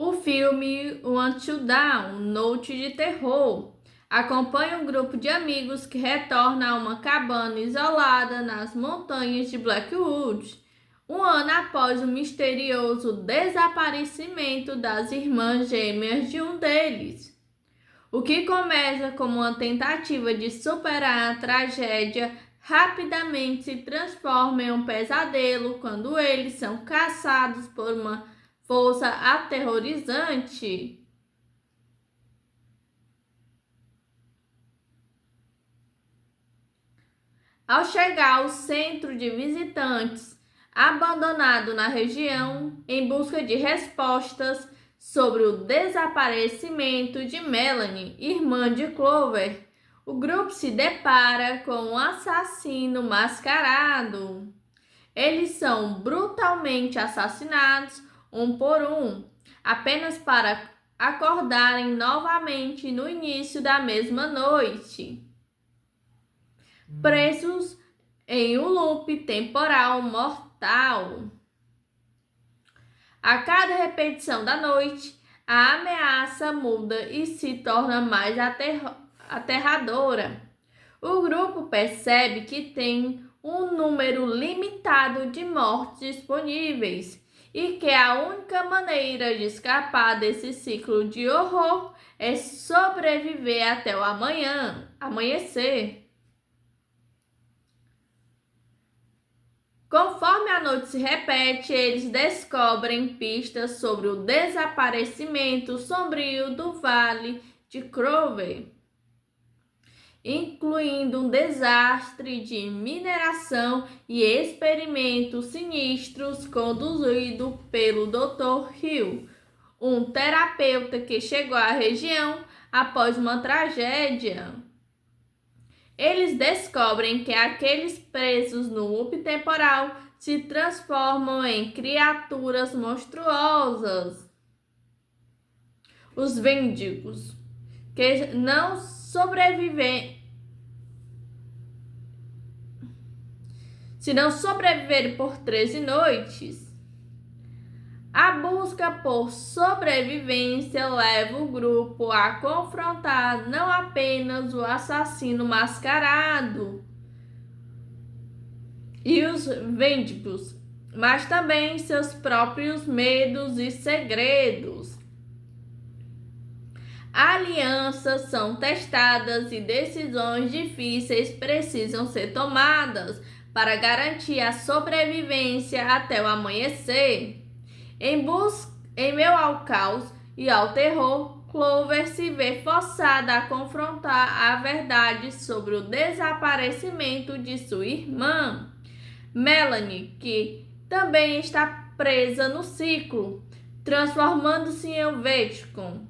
O filme Until Dawn, Noite de Terror, acompanha um grupo de amigos que retorna a uma cabana isolada nas montanhas de Blackwood, um ano após o misterioso desaparecimento das irmãs gêmeas de um deles. O que começa como uma tentativa de superar a tragédia rapidamente se transforma em um pesadelo quando eles são caçados por uma força aterrorizante. Ao chegar ao centro de visitantes, abandonado na região, em busca de respostas sobre o desaparecimento de Melanie, irmã de Clover, o grupo se depara com um assassino mascarado. Eles são brutalmente assassinados um por um, apenas para acordarem novamente no início da mesma noite, presos em um loop temporal mortal. A cada repetição da noite, a ameaça muda e se torna mais aterradora. O grupo percebe que tem um número limitado de mortes disponíveis e que a única maneira de escapar desse ciclo de horror é sobreviver até o amanhecer. Conforme a noite se repete, eles descobrem pistas sobre o desaparecimento sombrio do Vale de Clover, incluindo um desastre de mineração e experimentos sinistros conduzido pelo Dr. Hill, um terapeuta que chegou à região após uma tragédia. Eles descobrem que aqueles presos no loop temporal se transformam em criaturas monstruosas. Os Víndigos, que não sobreviverem por 13 noites. A busca por sobrevivência leva o grupo a confrontar não apenas o assassino mascarado e os Víndigos, mas também seus próprios medos e segredos. Alianças são testadas e decisões difíceis precisam ser tomadas para garantir a sobrevivência até o amanhecer. Em meio ao caos e ao terror, Clover se vê forçada a confrontar a verdade sobre o desaparecimento de sua irmã, Melanie, que também está presa no ciclo, transformando-se em um Vatican.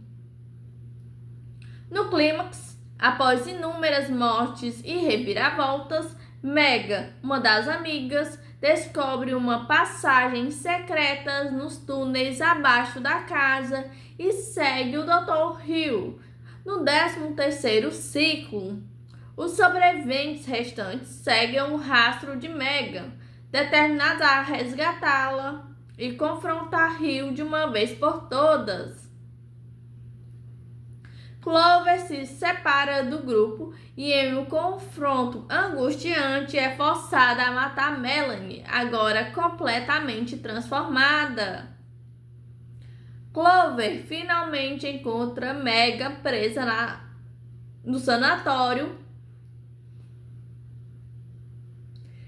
No clímax, após inúmeras mortes e reviravoltas, Mega, uma das amigas, descobre uma passagem secreta nos túneis abaixo da casa e segue o Dr. Hill. No 13º ciclo, os sobreviventes restantes seguem o rastro de Mega, determinados a resgatá-la e confrontar Hill de uma vez por todas. Clover se separa do grupo e, em um confronto angustiante, é forçada a matar Melanie, agora completamente transformada. Clover finalmente encontra Mega presa no sanatório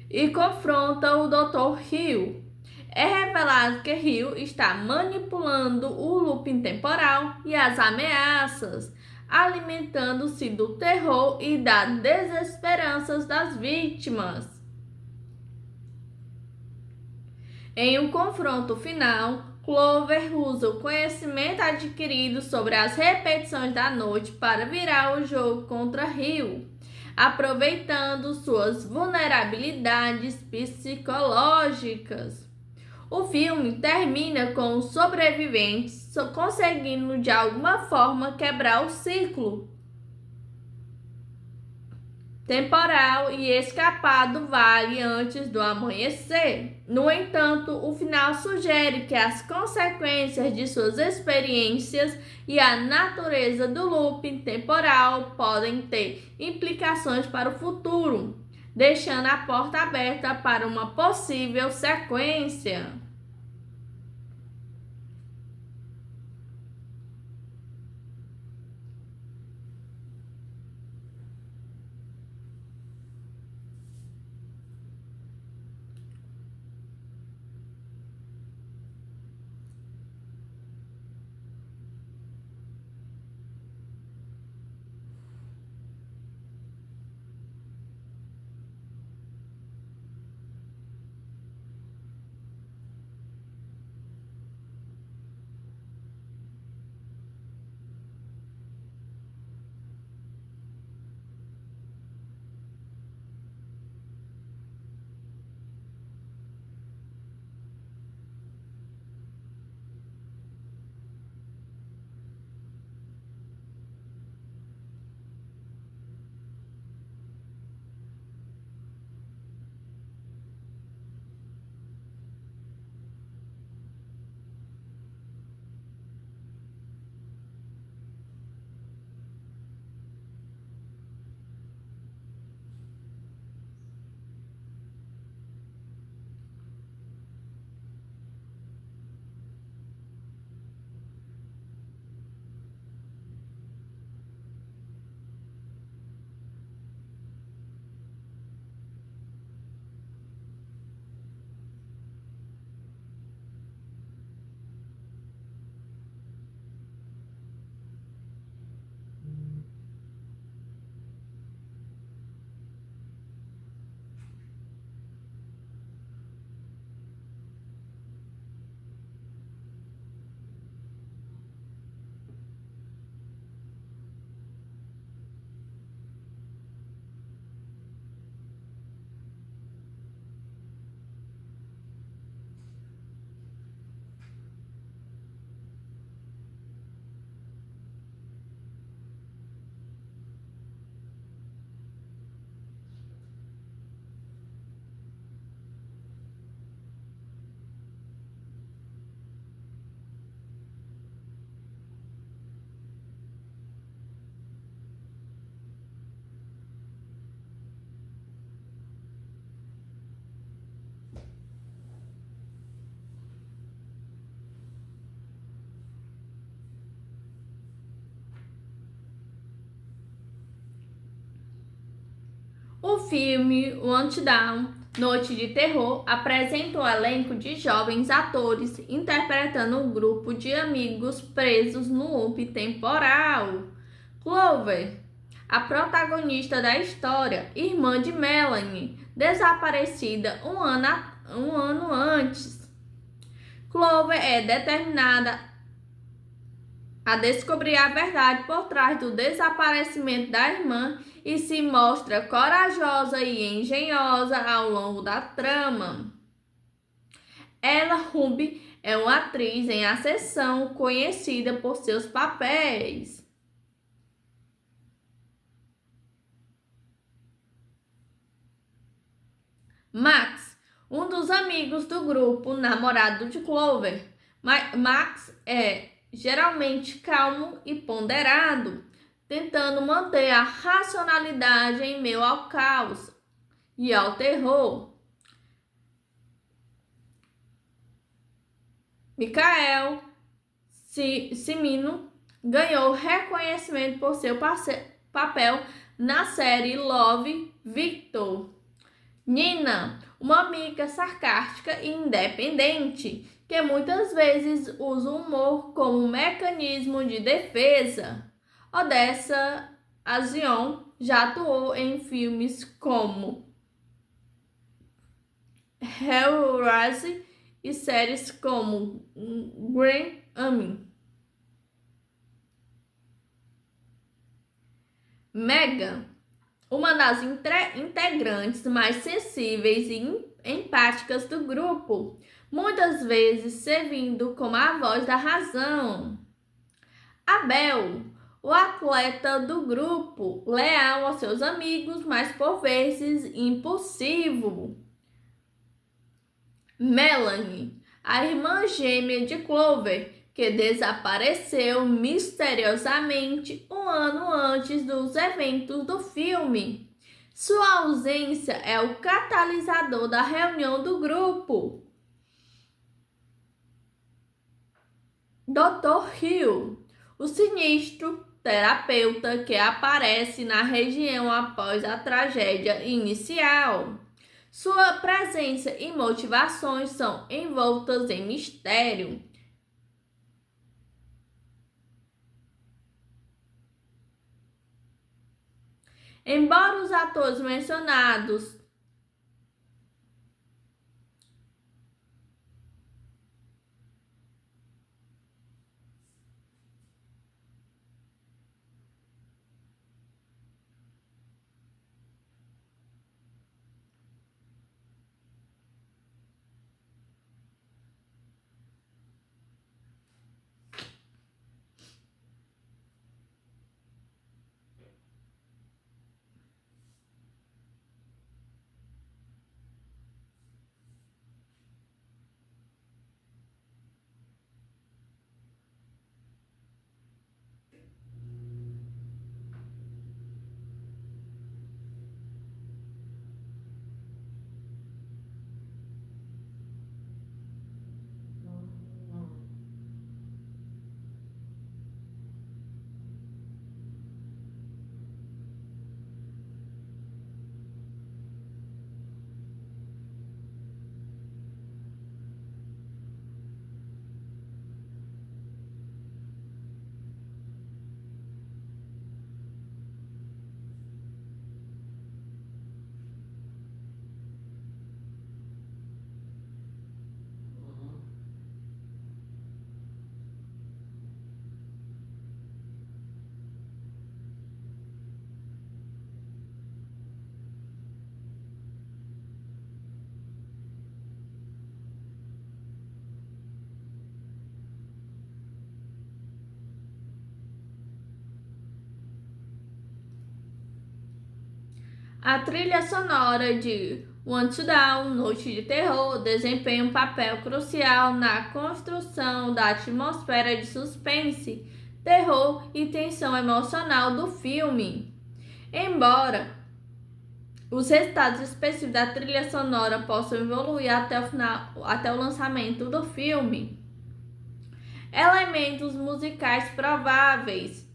e confronta o Dr. Hill. É revelado que Hill está manipulando o looping temporal e as ameaças, alimentando-se do terror e das desesperanças das vítimas. Em um confronto final, Clover usa o conhecimento adquirido sobre as repetições da noite para virar o jogo contra Hill, aproveitando suas vulnerabilidades psicológicas. O filme termina com os sobreviventes conseguindo de alguma forma quebrar o ciclo temporal e escapar do vale antes do amanhecer. No entanto, o final sugere que as consequências de suas experiências e a natureza do looping temporal podem ter implicações para o futuro, deixando a porta aberta para uma possível sequência. O filme One Down, Noite de Terror, apresenta um elenco de jovens atores interpretando um grupo de amigos presos no loop temporal. Clover, a protagonista da história, irmã de Melanie, desaparecida um ano antes. Clover é determinada a descobrir a verdade por trás do desaparecimento da irmã e se mostra corajosa e engenhosa ao longo da trama. Ella Ruby é uma atriz em ascensão conhecida por seus papéis. Max, um dos amigos do grupo, namorado de Clover. Max é geralmente calmo e ponderado, tentando manter a racionalidade em meio ao caos e ao terror. Michael Cimino ganhou reconhecimento por seu papel na série Love, Victor. Nina, uma amiga sarcástica e independente, que muitas vezes usa o humor como um mecanismo de defesa. Odessa Azion já atuou em filmes como Hellraiser e séries como Grey Army. Megan, uma das integrantes mais sensíveis e empáticas do grupo, muitas vezes servindo como a voz da razão. Abel, o atleta do grupo, leal aos seus amigos, mas por vezes impulsivo. Melanie, a irmã gêmea de Clover, que desapareceu misteriosamente um ano antes dos eventos do filme. Sua ausência é o catalisador da reunião do grupo. Dr. Hill, o sinistro terapeuta que aparece na região após a tragédia inicial. Sua presença e motivações são envoltas em mistério. Embora os atores mencionados a trilha sonora de Want to Down, Noite de Terror, desempenha um papel crucial na construção da atmosfera de suspense, terror e tensão emocional do filme. Embora os resultados específicos da trilha sonora possam evoluir até o lançamento do filme, elementos musicais prováveis.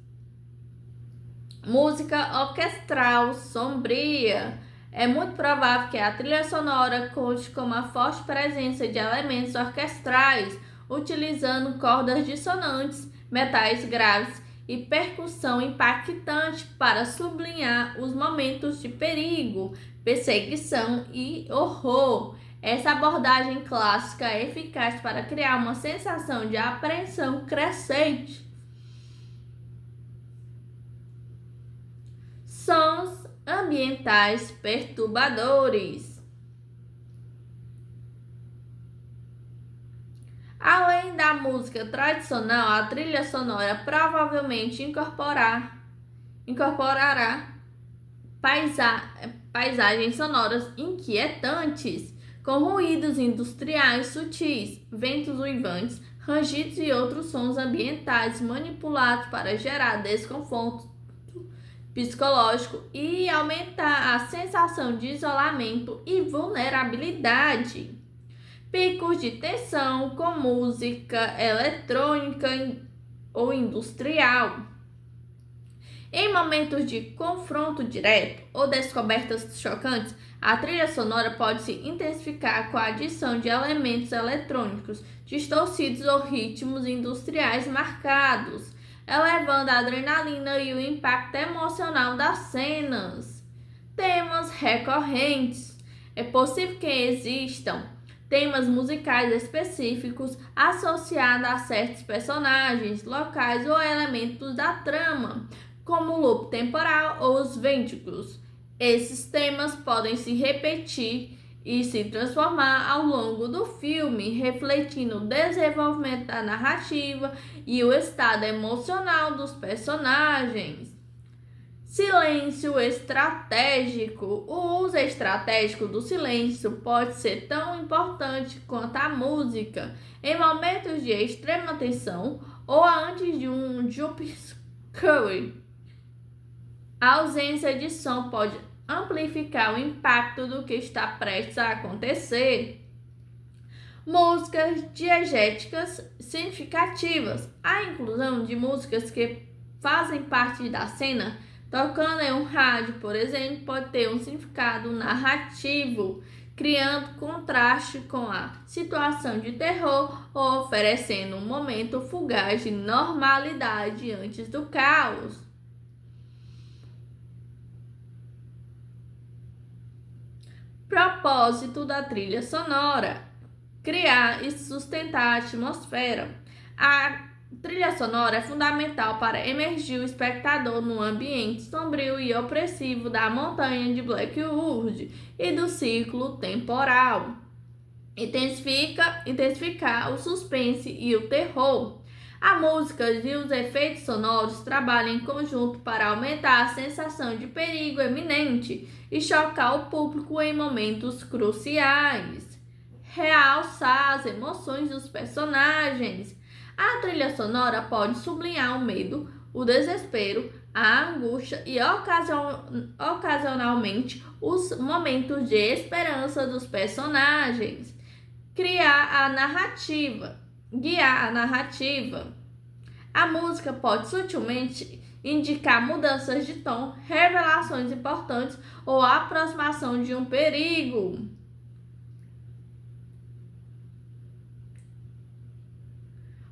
Música orquestral sombria. É muito provável que a trilha sonora conte com uma forte presença de elementos orquestrais, utilizando cordas dissonantes, metais graves e percussão impactante para sublinhar os momentos de perigo, perseguição e horror. Essa abordagem clássica é eficaz para criar uma sensação de apreensão crescente. Sons ambientais perturbadores. Além da música tradicional, a trilha sonora provavelmente incorporará paisagens sonoras inquietantes, com ruídos industriais sutis, ventos uivantes, rangidos e outros sons ambientais manipulados para gerar desconforto psicológico e aumentar a sensação de isolamento e vulnerabilidade. Picos de tensão com música eletrônica ou industrial. Em momentos de confronto direto ou descobertas chocantes, a trilha sonora pode se intensificar com a adição de elementos eletrônicos distorcidos ou ritmos industriais marcados, elevando a adrenalina e o impacto emocional das cenas. Temas recorrentes. É possível que existam temas musicais específicos associados a certos personagens, locais ou elementos da trama, como o loop temporal ou os vínculos. Esses temas podem se repetir e se transformar ao longo do filme, refletindo o desenvolvimento da narrativa e o estado emocional dos personagens. Silêncio estratégico. O uso estratégico do silêncio pode ser tão importante quanto a música em momentos de extrema tensão ou antes de um jump scare. A ausência de som pode amplificar o impacto do que está prestes a acontecer. Músicas diegéticas significativas. A inclusão de músicas que fazem parte da cena, tocando em um rádio, por exemplo, pode ter um significado narrativo, criando contraste com a situação de terror ou oferecendo um momento fugaz de normalidade antes do caos. Propósito da trilha sonora: criar e sustentar a atmosfera. A trilha sonora é fundamental para emergir o espectador no ambiente sombrio e opressivo da montanha de Blackwood e do ciclo temporal. Intensificar o suspense e o terror. A música e os efeitos sonoros trabalham em conjunto para aumentar a sensação de perigo iminente e chocar o público em momentos cruciais. Realçar as emoções dos personagens. A trilha sonora pode sublinhar o medo, o desespero, a angústia e ocasionalmente os momentos de esperança dos personagens. Criar a narrativa. Guiar a narrativa. A música pode sutilmente indicar mudanças de tom, revelações importantes ou a aproximação de um perigo.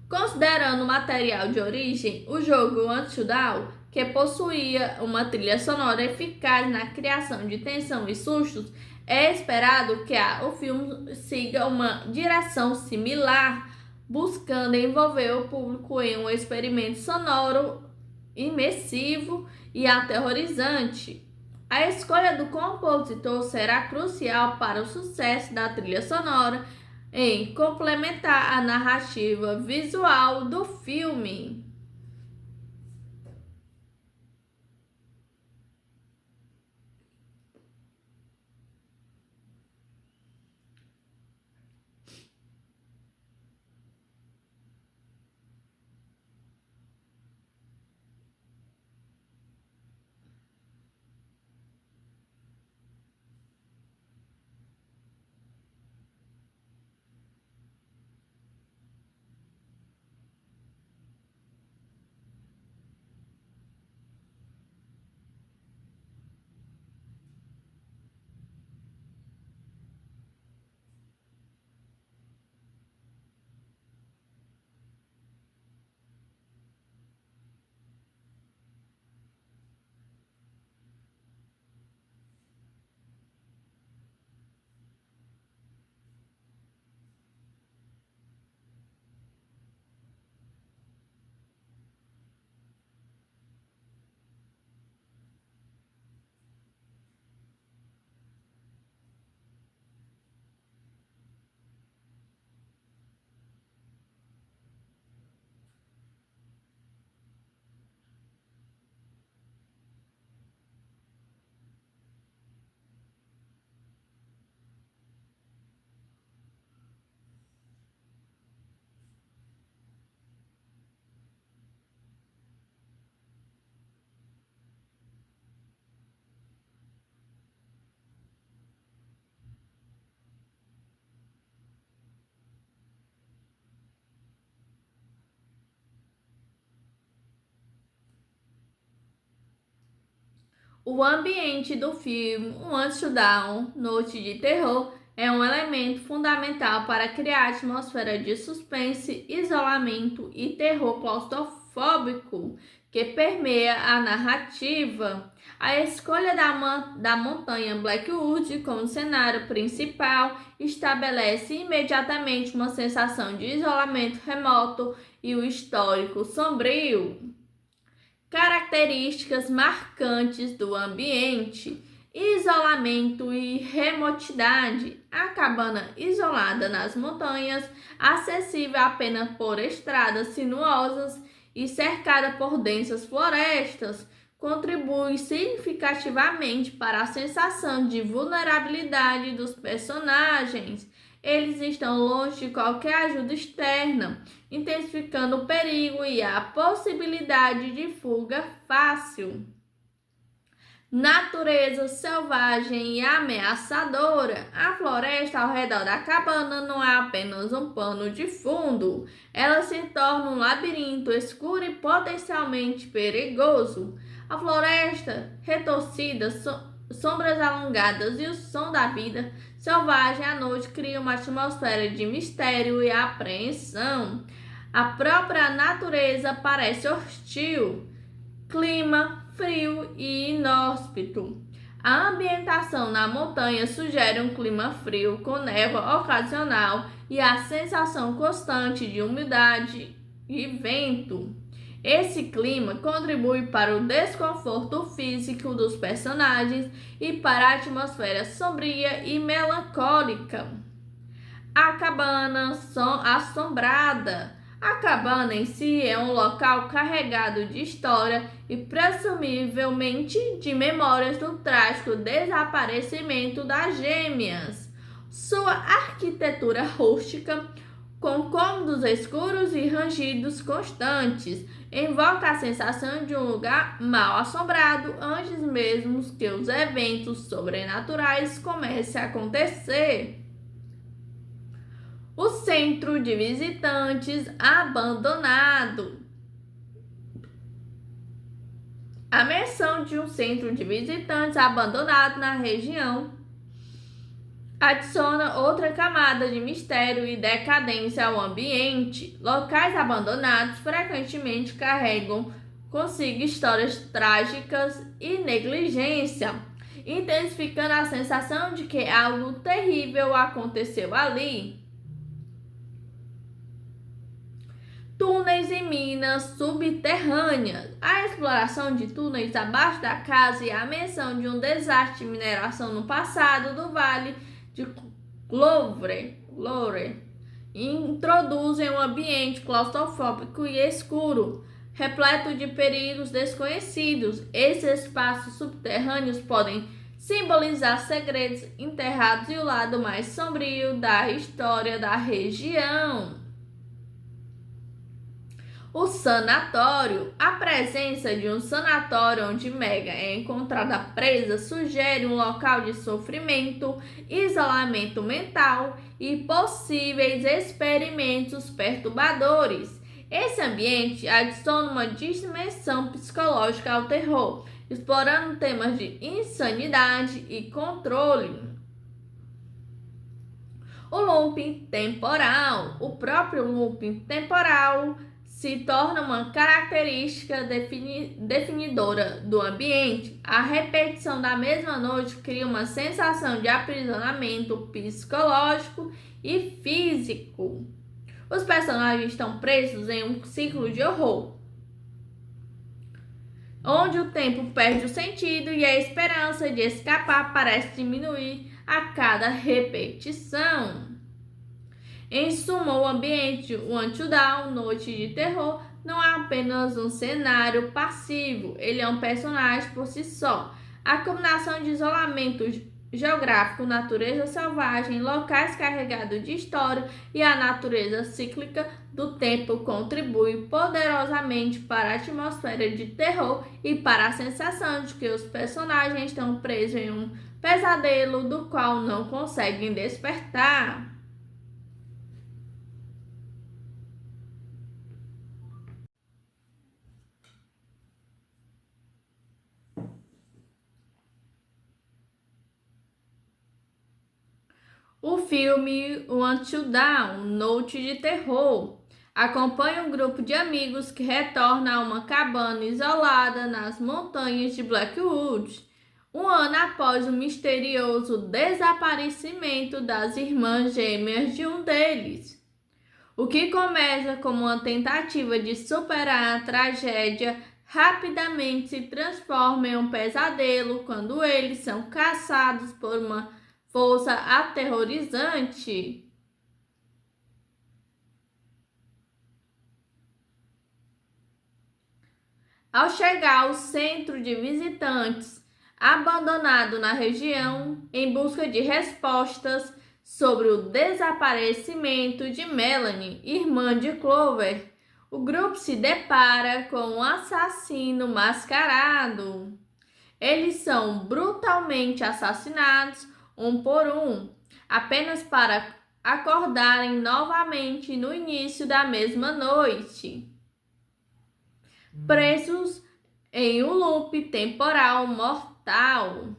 Considerando o material de origem, o jogo Until Dawn, que possuía uma trilha sonora eficaz na criação de tensão e sustos, é esperado que o filme siga uma direção similar, buscando envolver o público em um experimento sonoro imersivo e aterrorizante. A escolha do compositor será crucial para o sucesso da trilha sonora em complementar a narrativa visual do filme. O ambiente do filme Until Dawn, Noite de Terror, é um elemento fundamental para criar a atmosfera de suspense, isolamento e terror claustrofóbico que permeia a narrativa. A escolha da montanha Blackwood como cenário principal estabelece imediatamente uma sensação de isolamento remoto e o histórico sombrio. Características marcantes do ambiente. isolamento e remotidade. A cabana isolada nas montanhas, acessível apenas por estradas sinuosas e cercada por densas florestas, contribui significativamente para a sensação de vulnerabilidade dos personagens. Eles estão longe de qualquer ajuda externa, intensificando o perigo e a possibilidade de fuga fácil. Natureza selvagem e ameaçadora. A floresta ao redor da cabana não é apenas um pano de fundo, ela se torna um labirinto escuro e potencialmente perigoso. A floresta retorcida, sombras alongadas e o som da vida selvagem à noite criam uma atmosfera de mistério e apreensão. A própria natureza parece hostil. Clima frio e inóspito. A ambientação na montanha sugere um clima frio com névoa ocasional e a sensação constante de umidade e vento. Esse clima contribui para o desconforto físico dos personagens e para a atmosfera sombria e melancólica. A cabana assombrada. A cabana em si é um local carregado de história e presumivelmente de memórias do trágico desaparecimento das gêmeas. Sua arquitetura rústica, com cômodos escuros e rangidos constantes, invoca a sensação de um lugar mal assombrado antes mesmo que os eventos sobrenaturais comecem a acontecer. O centro de visitantes abandonado. A menção de um centro de visitantes abandonado na região adiciona outra camada de mistério e decadência ao ambiente. Locais abandonados frequentemente carregam consigo histórias trágicas e negligência, intensificando a sensação de que algo terrível aconteceu ali. Túneis e minas subterrâneas. A exploração de túneis abaixo da casa e a menção de um desastre de mineração no passado do Vale de Louvre introduzem um ambiente claustrofóbico e escuro, repleto de perigos desconhecidos. Esses espaços subterrâneos podem simbolizar segredos enterrados e o lado mais sombrio da história da região. O sanatório. A presença de um sanatório onde Megan é encontrada presa sugere um local de sofrimento, isolamento mental e possíveis experimentos perturbadores. Esse ambiente adiciona uma dimensão psicológica ao terror, explorando temas de insanidade e controle. O looping temporal. O próprio looping temporal se torna uma característica definidora do ambiente. A repetição da mesma noite cria uma sensação de aprisionamento psicológico e físico. Os personagens estão presos em um ciclo de horror, onde o tempo perde o sentido e a esperança de escapar parece diminuir a cada repetição. Em suma, o ambiente Until Dawn, Noite de Terror, não é apenas um cenário passivo, ele é um personagem por si só. A combinação de isolamento geográfico, natureza selvagem, locais carregados de história e a natureza cíclica do tempo contribui poderosamente para a atmosfera de terror e para a sensação de que os personagens estão presos em um pesadelo do qual não conseguem despertar. O filme Until Dawn, Noite de Terror, acompanha um grupo de amigos que retorna a uma cabana isolada nas montanhas de Blackwood, um ano após o misterioso desaparecimento das irmãs gêmeas de um deles. O que começa como uma tentativa de superar a tragédia rapidamente se transforma em um pesadelo quando eles são caçados por uma força aterrorizante. Ao chegar ao centro de visitantes, abandonado na região, em busca de respostas sobre o desaparecimento de Melanie, irmã de Clover, o grupo se depara com um assassino mascarado. Eles são brutalmente assassinados um por um, apenas para acordarem novamente no início da mesma noite, presos em um loop temporal mortal.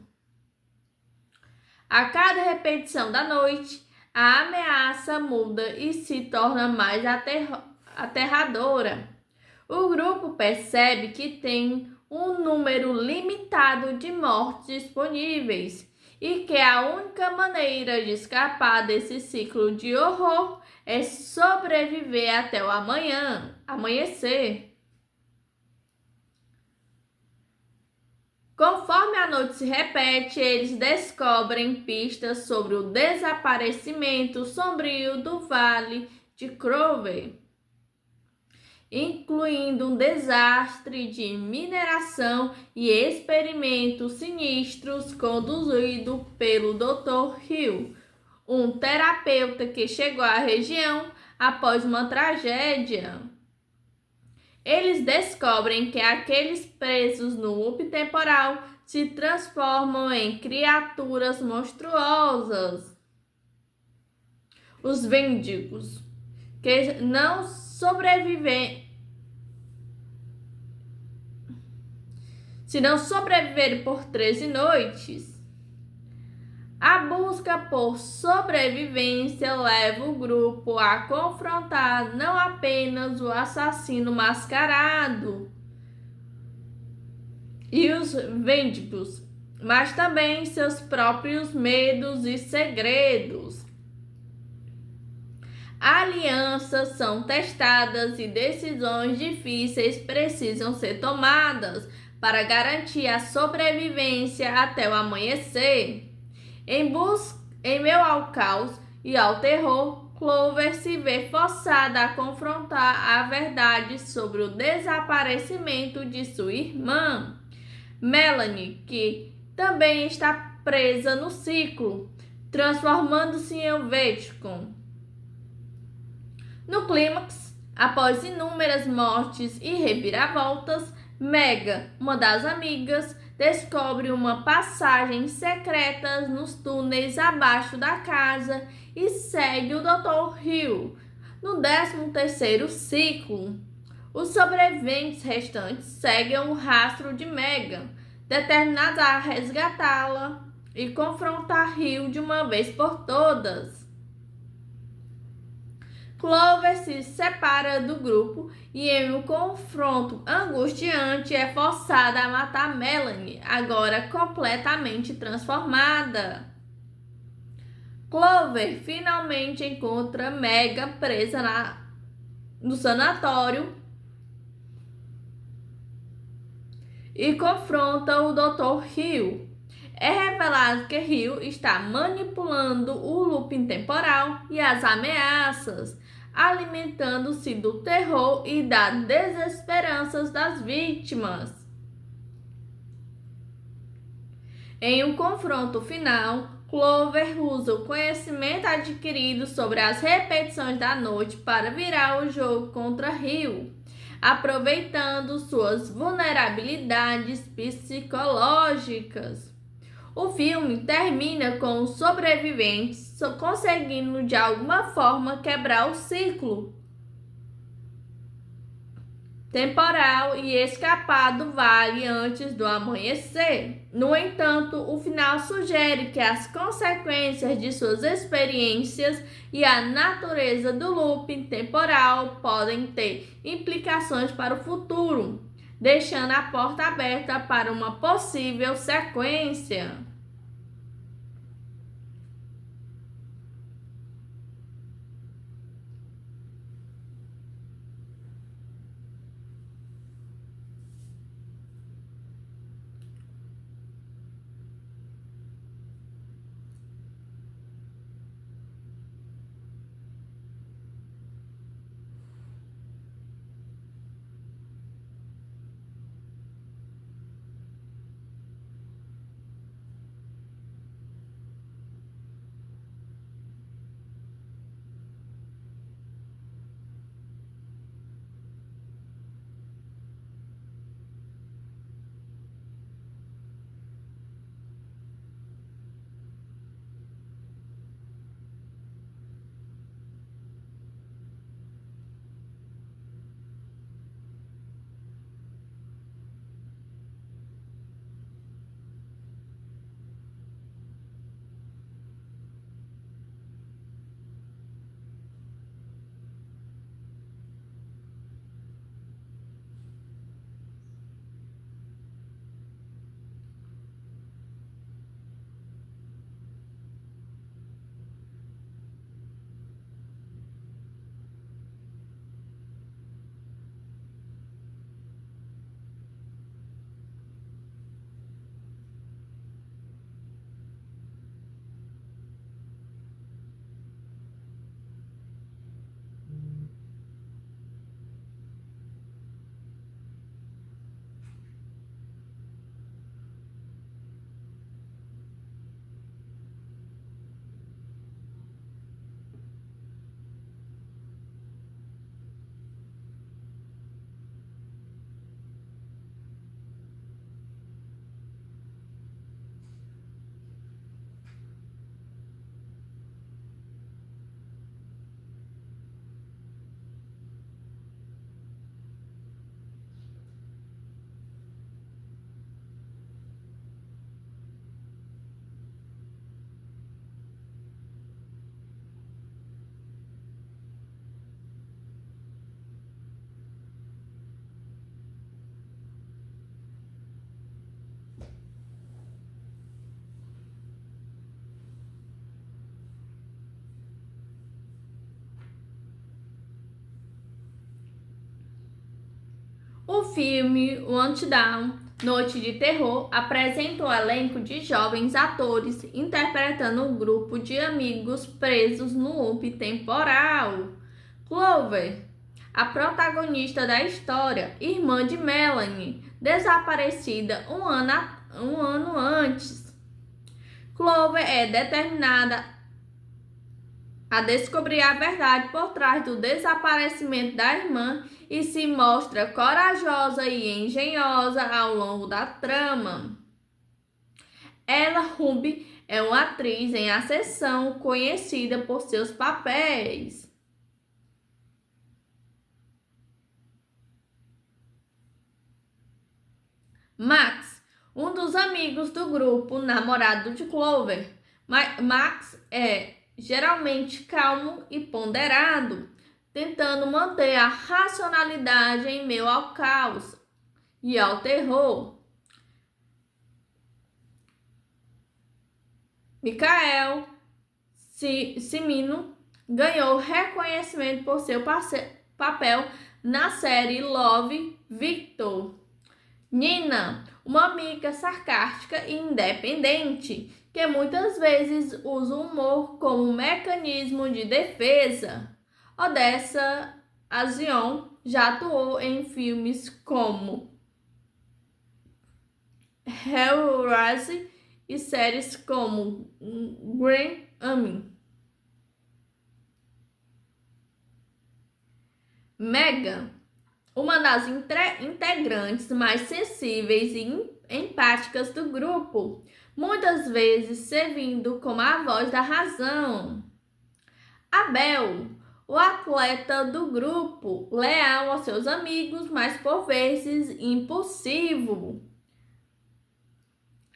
A cada repetição da noite, a ameaça muda e se torna mais aterradora. O grupo percebe que tem um número limitado de mortes disponíveis e que a única maneira de escapar desse ciclo de horror é sobreviver até o amanhecer. Conforme a noite se repete, eles descobrem pistas sobre o desaparecimento sombrio do Vale de Clover, incluindo um desastre de mineração e experimentos sinistros conduzido pelo Dr. Hill, um terapeuta que chegou à região após uma tragédia. Eles descobrem que aqueles presos no loop temporal se transformam em criaturas monstruosas. Os Víndigos, que não sobrevivem. Se não sobreviverem por 13 noites, a busca por sobrevivência leva o grupo a confrontar não apenas o assassino mascarado e os Víndigos, mas também seus próprios medos e segredos. Alianças são testadas e decisões difíceis precisam ser tomadas para garantir a sobrevivência até o amanhecer. Em meio ao caos e ao terror, Clover se vê forçada a confrontar a verdade sobre o desaparecimento de sua irmã, Melanie, que também está presa no ciclo, transformando-se em um Vatican. No clímax, após inúmeras mortes e reviravoltas, Mega, uma das amigas, descobre uma passagem secreta nos túneis abaixo da casa e segue o Dr. Hill. No 13º ciclo, os sobreviventes restantes seguem o rastro de Mega, determinados a resgatá-la e confrontar Hill de uma vez por todas. Clover se separa do grupo e, em um confronto angustiante, é forçada a matar Melanie, agora completamente transformada. Clover finalmente encontra Mega presa no sanatório e confronta o Dr. Hill. É revelado que Hill está manipulando o looping temporal e as ameaças, alimentando-se do terror e das desesperanças das vítimas. Em um confronto final, Clover usa o conhecimento adquirido sobre as repetições da noite para virar o jogo contra Hill, aproveitando suas vulnerabilidades psicológicas. O filme termina com os sobreviventes conseguindo de alguma forma quebrar o ciclo temporal e escapar do vale antes do amanhecer. No entanto, o final sugere que as consequências de suas experiências e a natureza do looping temporal podem ter implicações para o futuro, deixando a porta aberta para uma possível sequência. O filme Want Down, Noite de Terror, apresenta um elenco de jovens atores interpretando um grupo de amigos presos no loop temporal. Clover, a protagonista da história, irmã de Melanie, desaparecida um ano antes. Clover é determinada a descobrir a verdade por trás do desaparecimento da irmã e se mostra corajosa e engenhosa ao longo da trama. Ella Ruby é uma atriz em ascensão conhecida por seus papéis. Max, um dos amigos do grupo, namorado de Clover. Max é geralmente calmo e ponderado, tentando manter a racionalidade em meio ao caos e ao terror. Michael Cimino ganhou reconhecimento por seu papel na série Love, Victor. Nina, uma amiga sarcástica e independente, que muitas vezes usa o humor como um mecanismo de defesa. Odessa Azion já atuou em filmes como Hellraiser e séries como Grey Army. Megan, uma das integrantes mais sensíveis e empáticas do grupo, muitas vezes servindo como a voz da razão. Abel, o atleta do grupo, leal aos seus amigos, mas por vezes impulsivo.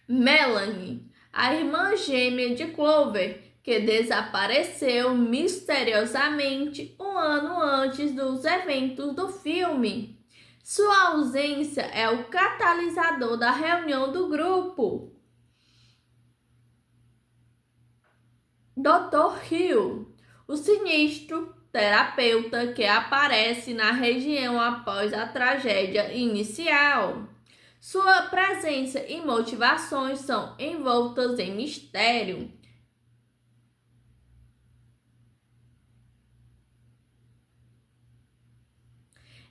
Melanie, a irmã gêmea de Clover, que desapareceu misteriosamente um ano antes dos eventos do filme. Sua ausência é o catalisador da reunião do grupo. Dr. Hill, o sinistro terapeuta que aparece na região após a tragédia inicial. Sua presença e motivações são envoltas em mistério.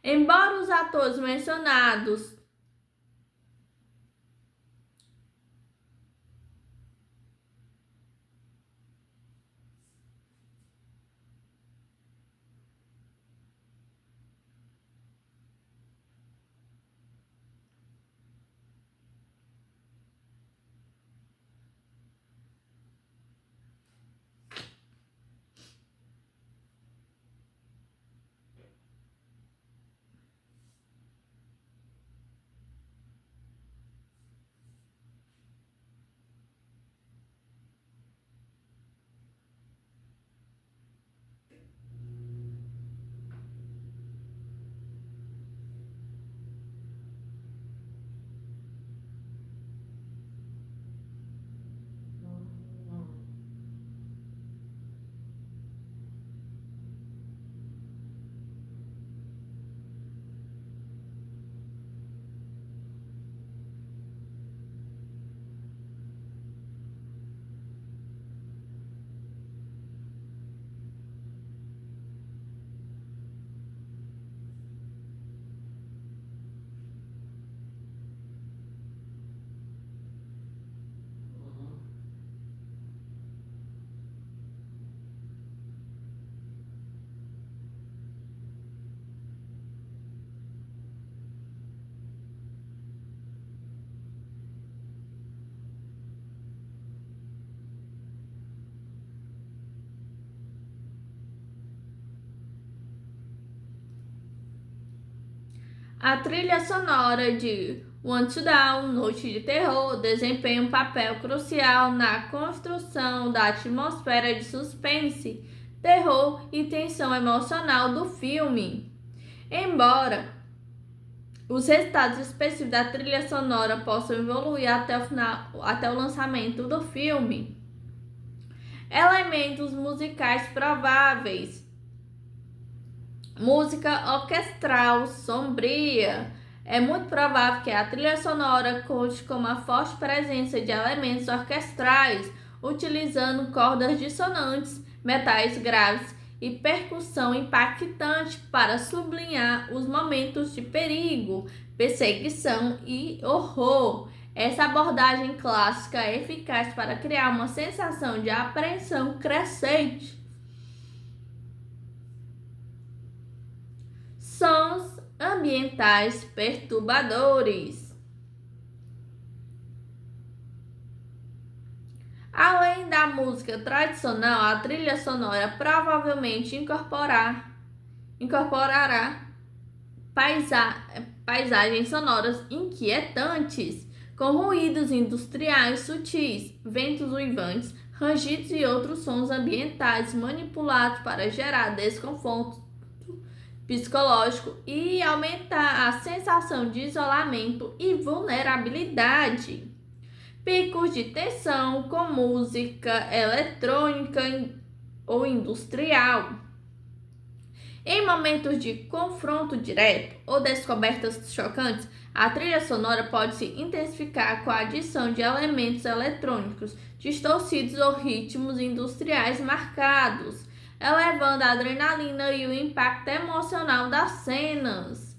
Embora os atores mencionados a trilha sonora de Want to Down, Noite de Terror, desempenha um papel crucial na construção da atmosfera de suspense, terror e tensão emocional do filme. Embora os resultados específicos da trilha sonora possam evoluir até o lançamento do filme, elementos musicais prováveis: música orquestral sombria, É muito provável que a trilha sonora conte com uma forte presença de elementos orquestrais, utilizando cordas dissonantes, metais graves e percussão impactante para sublinhar os momentos de perigo, perseguição e horror. Essa abordagem clássica é eficaz para criar uma sensação de apreensão crescente. Sons ambientais perturbadores. Além da música tradicional, a trilha sonora provavelmente incorporará paisagens sonoras inquietantes, com ruídos industriais sutis, ventos uivantes, rangidos e outros sons ambientais manipulados para gerar desconforto psicológico e aumentar a sensação de isolamento e vulnerabilidade. Picos de tensão com música eletrônica ou industrial. Em momentos de confronto direto ou descobertas chocantes, a trilha sonora pode se intensificar com a adição de elementos eletrônicos distorcidos ou ritmos industriais marcados, elevando a adrenalina e o impacto emocional das cenas.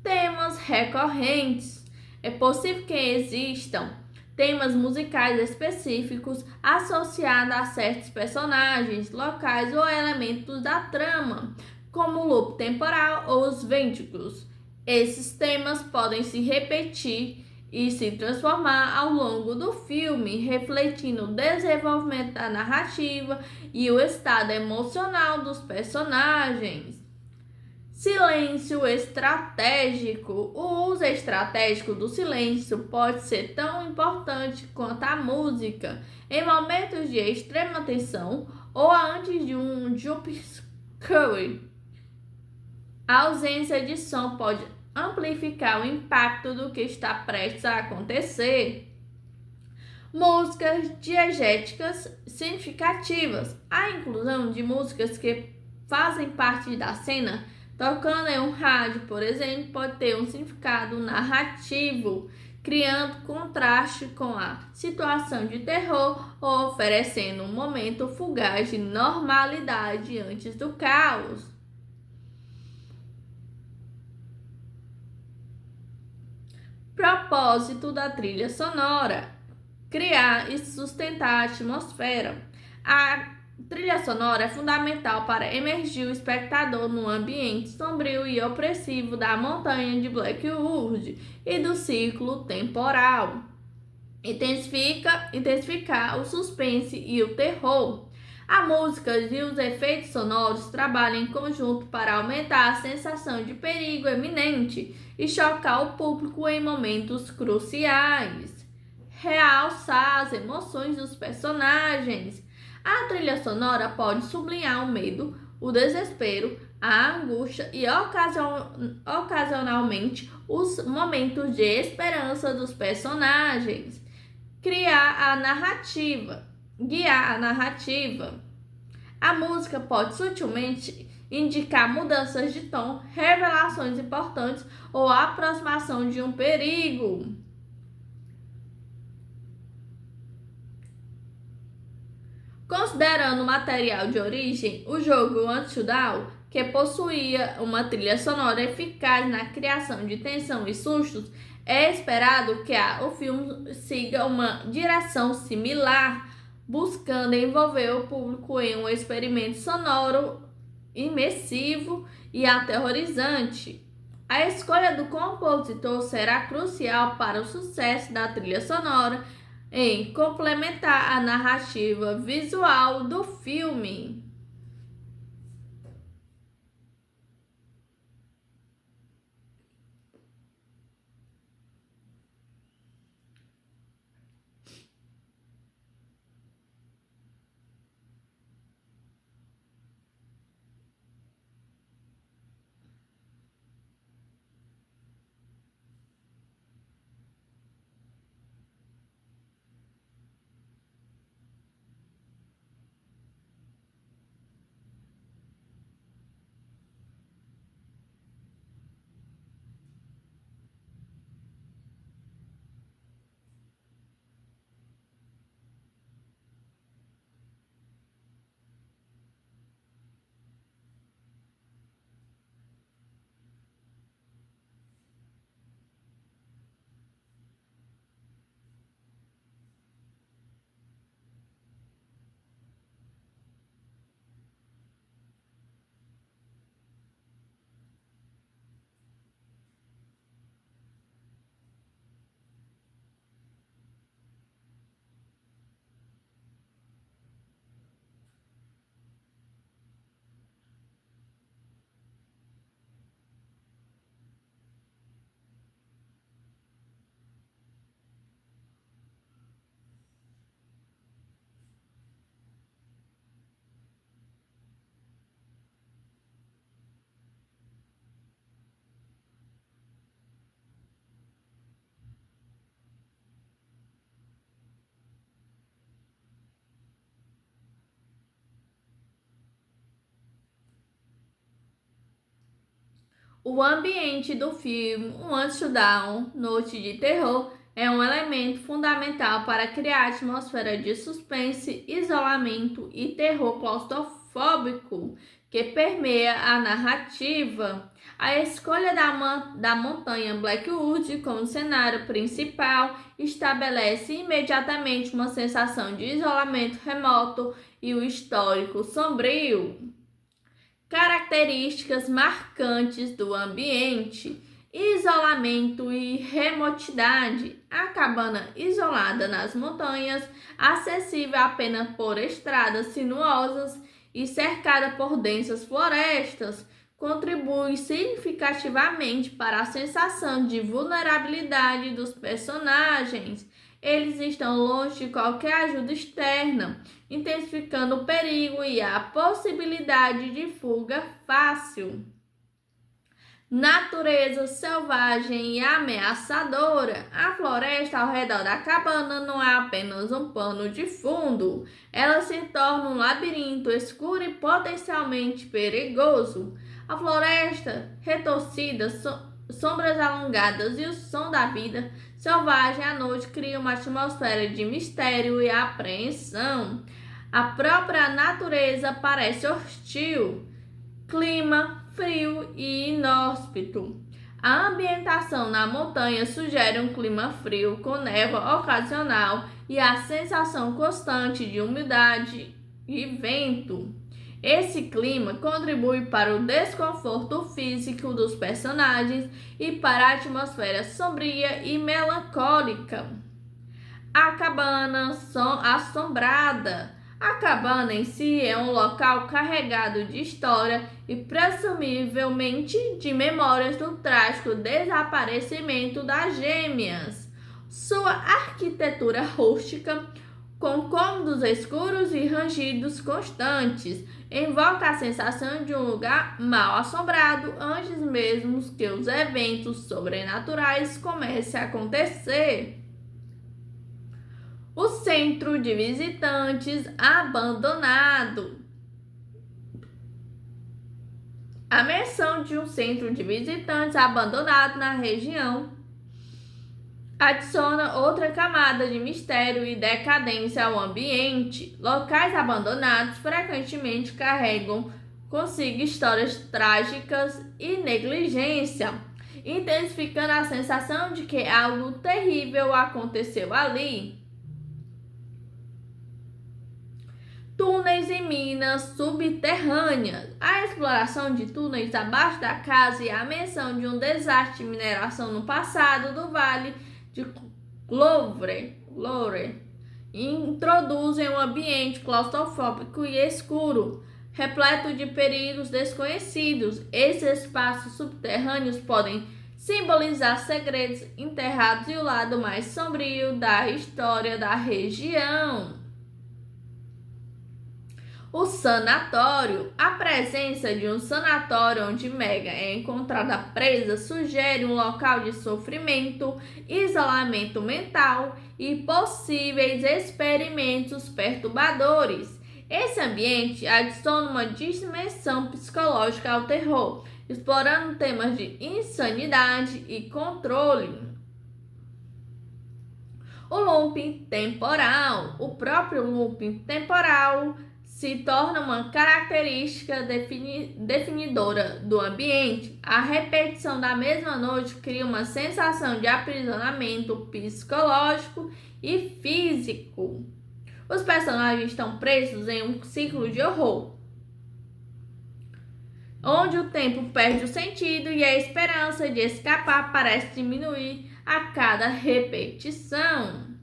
Temas recorrentes. É possível que existam temas musicais específicos associados a certos personagens, locais ou elementos da trama, como o loop temporal ou os vínculos. Esses temas podem se repetir e se transformar ao longo do filme, refletindo o desenvolvimento da narrativa e o estado emocional dos personagens. Silêncio estratégico. O uso estratégico do silêncio pode ser tão importante quanto a música em momentos de extrema tensão ou antes de um jump scare. A ausência de som pode amplificar o impacto do que está prestes a acontecer. Músicas diegéticas significativas. A inclusão de músicas que fazem parte da cena, tocando em um rádio, por exemplo, pode ter um significado narrativo, criando contraste com a situação de terror ou oferecendo um momento fugaz de normalidade antes do caos. Propósito da trilha sonora: criar e sustentar a atmosfera. A trilha sonora é fundamental para emergir o espectador no ambiente sombrio e opressivo da montanha de Blackwood e do ciclo temporal. Intensificar o suspense e o terror. A música e os efeitos sonoros trabalham em conjunto para aumentar a sensação de perigo iminente e chocar o público em momentos cruciais. Realçar as emoções dos personagens. A trilha sonora pode sublinhar o medo, o desespero, a angústia e ocasionalmente os momentos de esperança dos personagens. Guiar a narrativa. A música pode sutilmente indicar mudanças de tom, revelações importantes ou aproximação de um perigo. Considerando o material de origem, o jogo Until Dawn, que possuía uma trilha sonora eficaz na criação de tensão e sustos, é esperado que o filme siga uma direção similar, buscando envolver o público em um experimento sonoro imersivo e aterrorizante. A escolha do compositor será crucial para o sucesso da trilha sonora em complementar a narrativa visual do filme. O ambiente do filme Until Dawn, Noite de Terror, é um elemento fundamental para criar atmosfera de suspense, isolamento e terror claustrofóbico que permeia a narrativa. A escolha da montanha Blackwood como cenário principal estabelece imediatamente uma sensação de isolamento remoto e o histórico sombrio. Características marcantes do ambiente: isolamento e remotidade. A cabana isolada nas montanhas, acessível apenas por estradas sinuosas e cercada por densas florestas, contribui significativamente para a sensação de vulnerabilidade dos personagens. Eles estão longe de qualquer ajuda externa, intensificando o perigo e a possibilidade de fuga fácil. Natureza selvagem e ameaçadora. A floresta ao redor da cabana não é apenas um pano de fundo, ela se torna um labirinto escuro e potencialmente perigoso. A floresta retorcida, sombras alongadas e o som da vida selvagem à noite cria uma atmosfera de mistério e apreensão. A própria natureza parece hostil. Clima frio e inóspito. A ambientação na montanha sugere um clima frio com névoa ocasional e a sensação constante de umidade e vento. Esse clima contribui para o desconforto físico dos personagens e para a atmosfera sombria e melancólica. A cabana assombrada. A cabana em si é um local carregado de história e presumivelmente de memórias do trágico desaparecimento das gêmeas. Sua arquitetura rústica, com cômodos escuros e rangidos constantes, invoca a sensação de um lugar mal assombrado antes mesmo que os eventos sobrenaturais comecem a acontecer. O centro de visitantes abandonado. A menção de um centro de visitantes abandonado na região adiciona outra camada de mistério e decadência ao ambiente. Locais abandonados frequentemente carregam consigo histórias trágicas e negligência, intensificando a sensação de que algo terrível aconteceu ali. Túneis e minas subterrâneas. A exploração de túneis abaixo da casa e a menção de um desastre de mineração no passado do Vale de Louvre introduzem um ambiente claustrofóbico e escuro, repleto de perigos desconhecidos. Esses espaços subterrâneos podem simbolizar segredos enterrados e o lado mais sombrio da história da região. O sanatório. A presença de um sanatório onde Megan é encontrada presa sugere um local de sofrimento, isolamento mental e possíveis experimentos perturbadores. Esse ambiente adiciona uma dimensão psicológica ao terror, explorando temas de insanidade e controle. O looping temporal. O próprio looping temporal se torna uma característica definidora do ambiente. A repetição da mesma noite cria uma sensação de aprisionamento psicológico e físico. Os personagens estão presos em um ciclo de horror, onde o tempo perde o sentido e a esperança de escapar parece diminuir a cada repetição.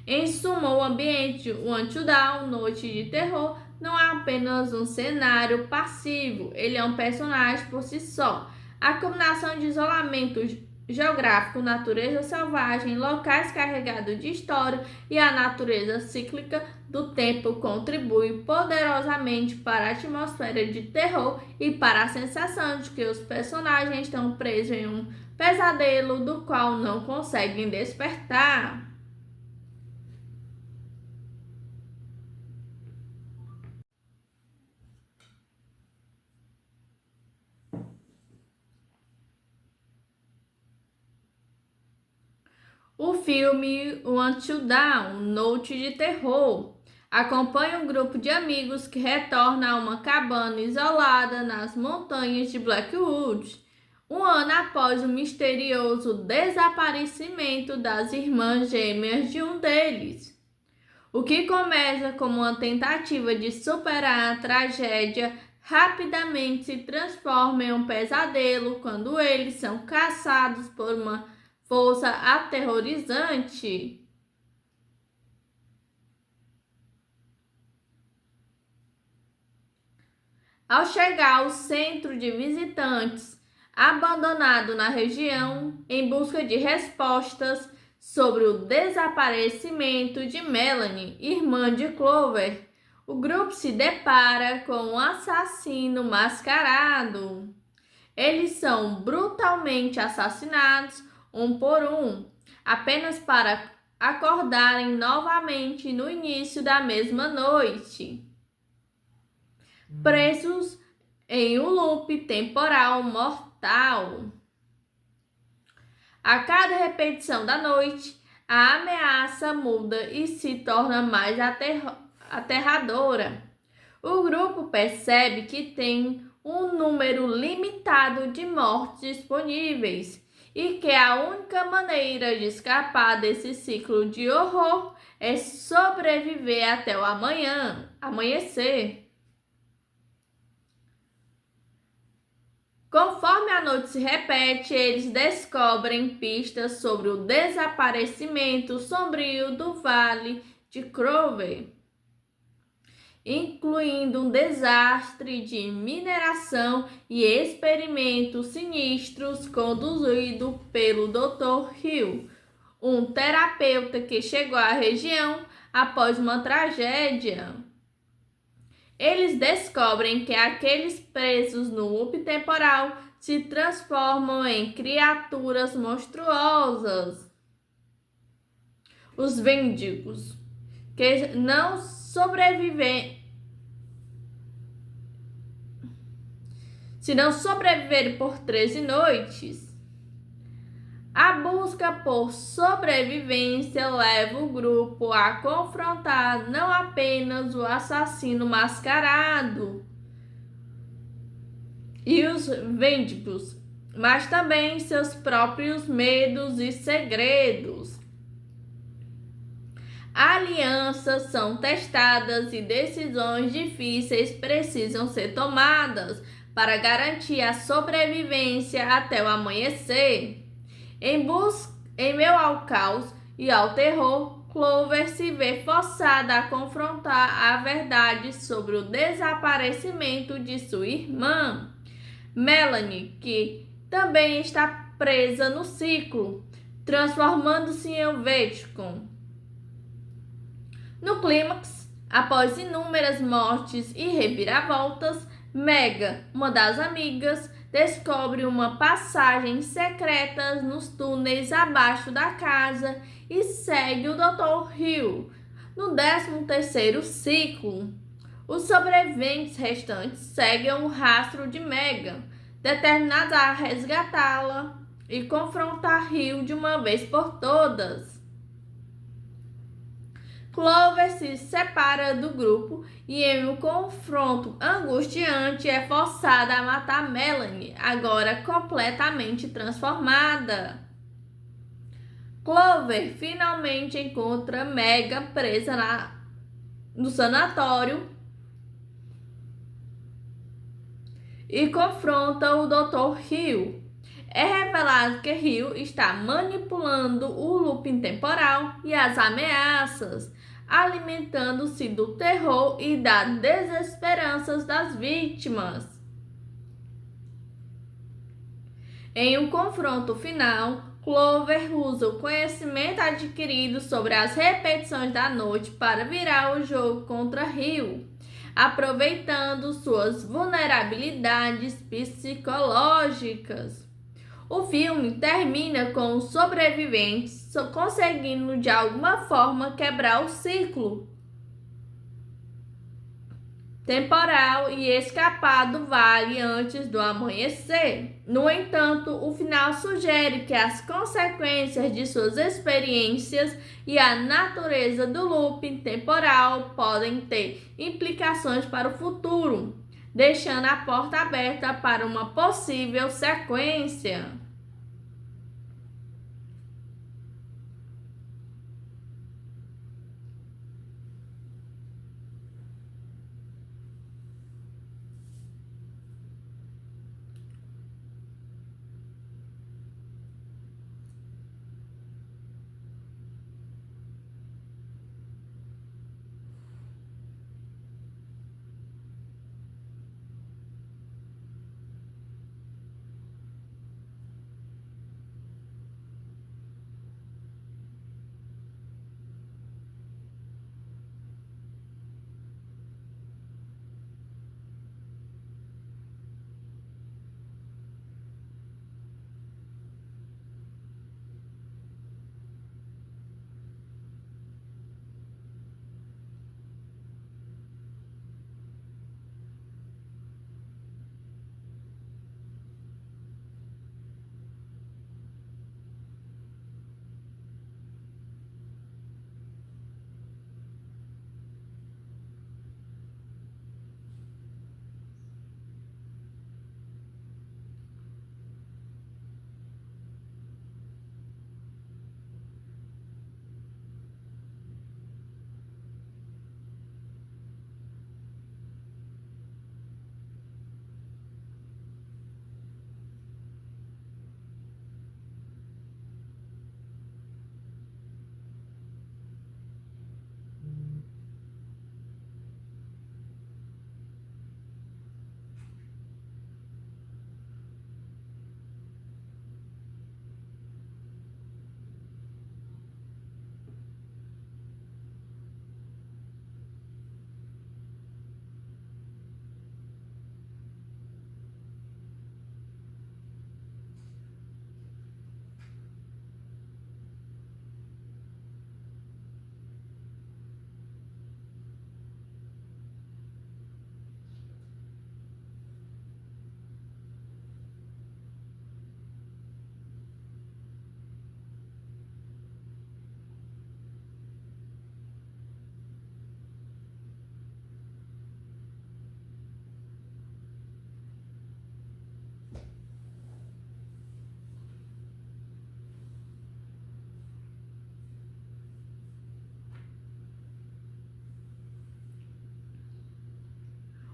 Em suma, o ambiente Until Dawn, Noite de Terror, não é apenas um cenário passivo, ele é um personagem por si só. A combinação de isolamento geográfico, natureza selvagem, locais carregados de história e a natureza cíclica do tempo contribui poderosamente para a atmosfera de terror e para a sensação de que os personagens estão presos em um pesadelo do qual não conseguem despertar. O filme Until Dawn, Noite de Terror, acompanha um grupo de amigos que retorna a uma cabana isolada nas montanhas de Blackwood, um ano após o misterioso desaparecimento das irmãs gêmeas de um deles. O que começa como uma tentativa de superar a tragédia rapidamente se transforma em um pesadelo quando eles são caçados por uma força aterrorizante. Ao chegar ao centro de visitantes, abandonado na região, em busca de respostas sobre o desaparecimento de Melanie, irmã de Clover, o grupo se depara com um assassino mascarado. Eles são brutalmente assassinados um por um, apenas para acordarem novamente no início da mesma noite, presos em um loop temporal mortal. A cada repetição da noite, a ameaça muda e se torna mais aterradora. O grupo percebe que tem um número limitado de mortes disponíveis e que a única maneira de escapar desse ciclo de horror é sobreviver até o amanhecer. Conforme a noite se repete, eles descobrem pistas sobre o desaparecimento sombrio do Vale de Clover, incluindo um desastre de mineração e experimentos sinistros conduzido pelo Dr. Hill, um terapeuta que chegou à região após uma tragédia. Eles descobrem que aqueles presos no loop temporal se transformam em criaturas monstruosas. Os Víndigos, que não sobreviverem por 13 noites. A busca por sobrevivência leva o grupo a confrontar não apenas o assassino mascarado e os Víndigos, mas também seus próprios medos e segredos. Alianças são testadas e decisões difíceis precisam ser tomadas para garantir a sobrevivência até o amanhecer. Em meio ao caos e ao terror, Clover se vê forçada a confrontar a verdade sobre o desaparecimento de sua irmã, Melanie, que também está presa no ciclo, transformando-se em um Vatican. No clímax, após inúmeras mortes e reviravoltas, Mega, uma das amigas, descobre uma passagem secreta nos túneis abaixo da casa e segue o Dr. Hill. No 13º ciclo, os sobreviventes restantes seguem o rastro de Mega, determinados a resgatá-la e confrontar Hill de uma vez por todas. Clover se separa do grupo e, em um confronto angustiante, é forçada a matar Melanie, agora completamente transformada. Clover finalmente encontra Mega presa no sanatório e confronta o Dr. Hill. É revelado que Hill está manipulando o looping temporal e as ameaças, alimentando-se do terror e das desesperanças das vítimas. Em um confronto final, Clover usa o conhecimento adquirido sobre as repetições da noite para virar o jogo contra Hill, aproveitando suas vulnerabilidades psicológicas. O filme termina com os sobreviventes conseguindo de alguma forma quebrar o ciclo temporal e escapar do vale antes do amanhecer. No entanto, o final sugere que as consequências de suas experiências e a natureza do looping temporal podem ter implicações para o futuro, deixando a porta aberta para uma possível sequência.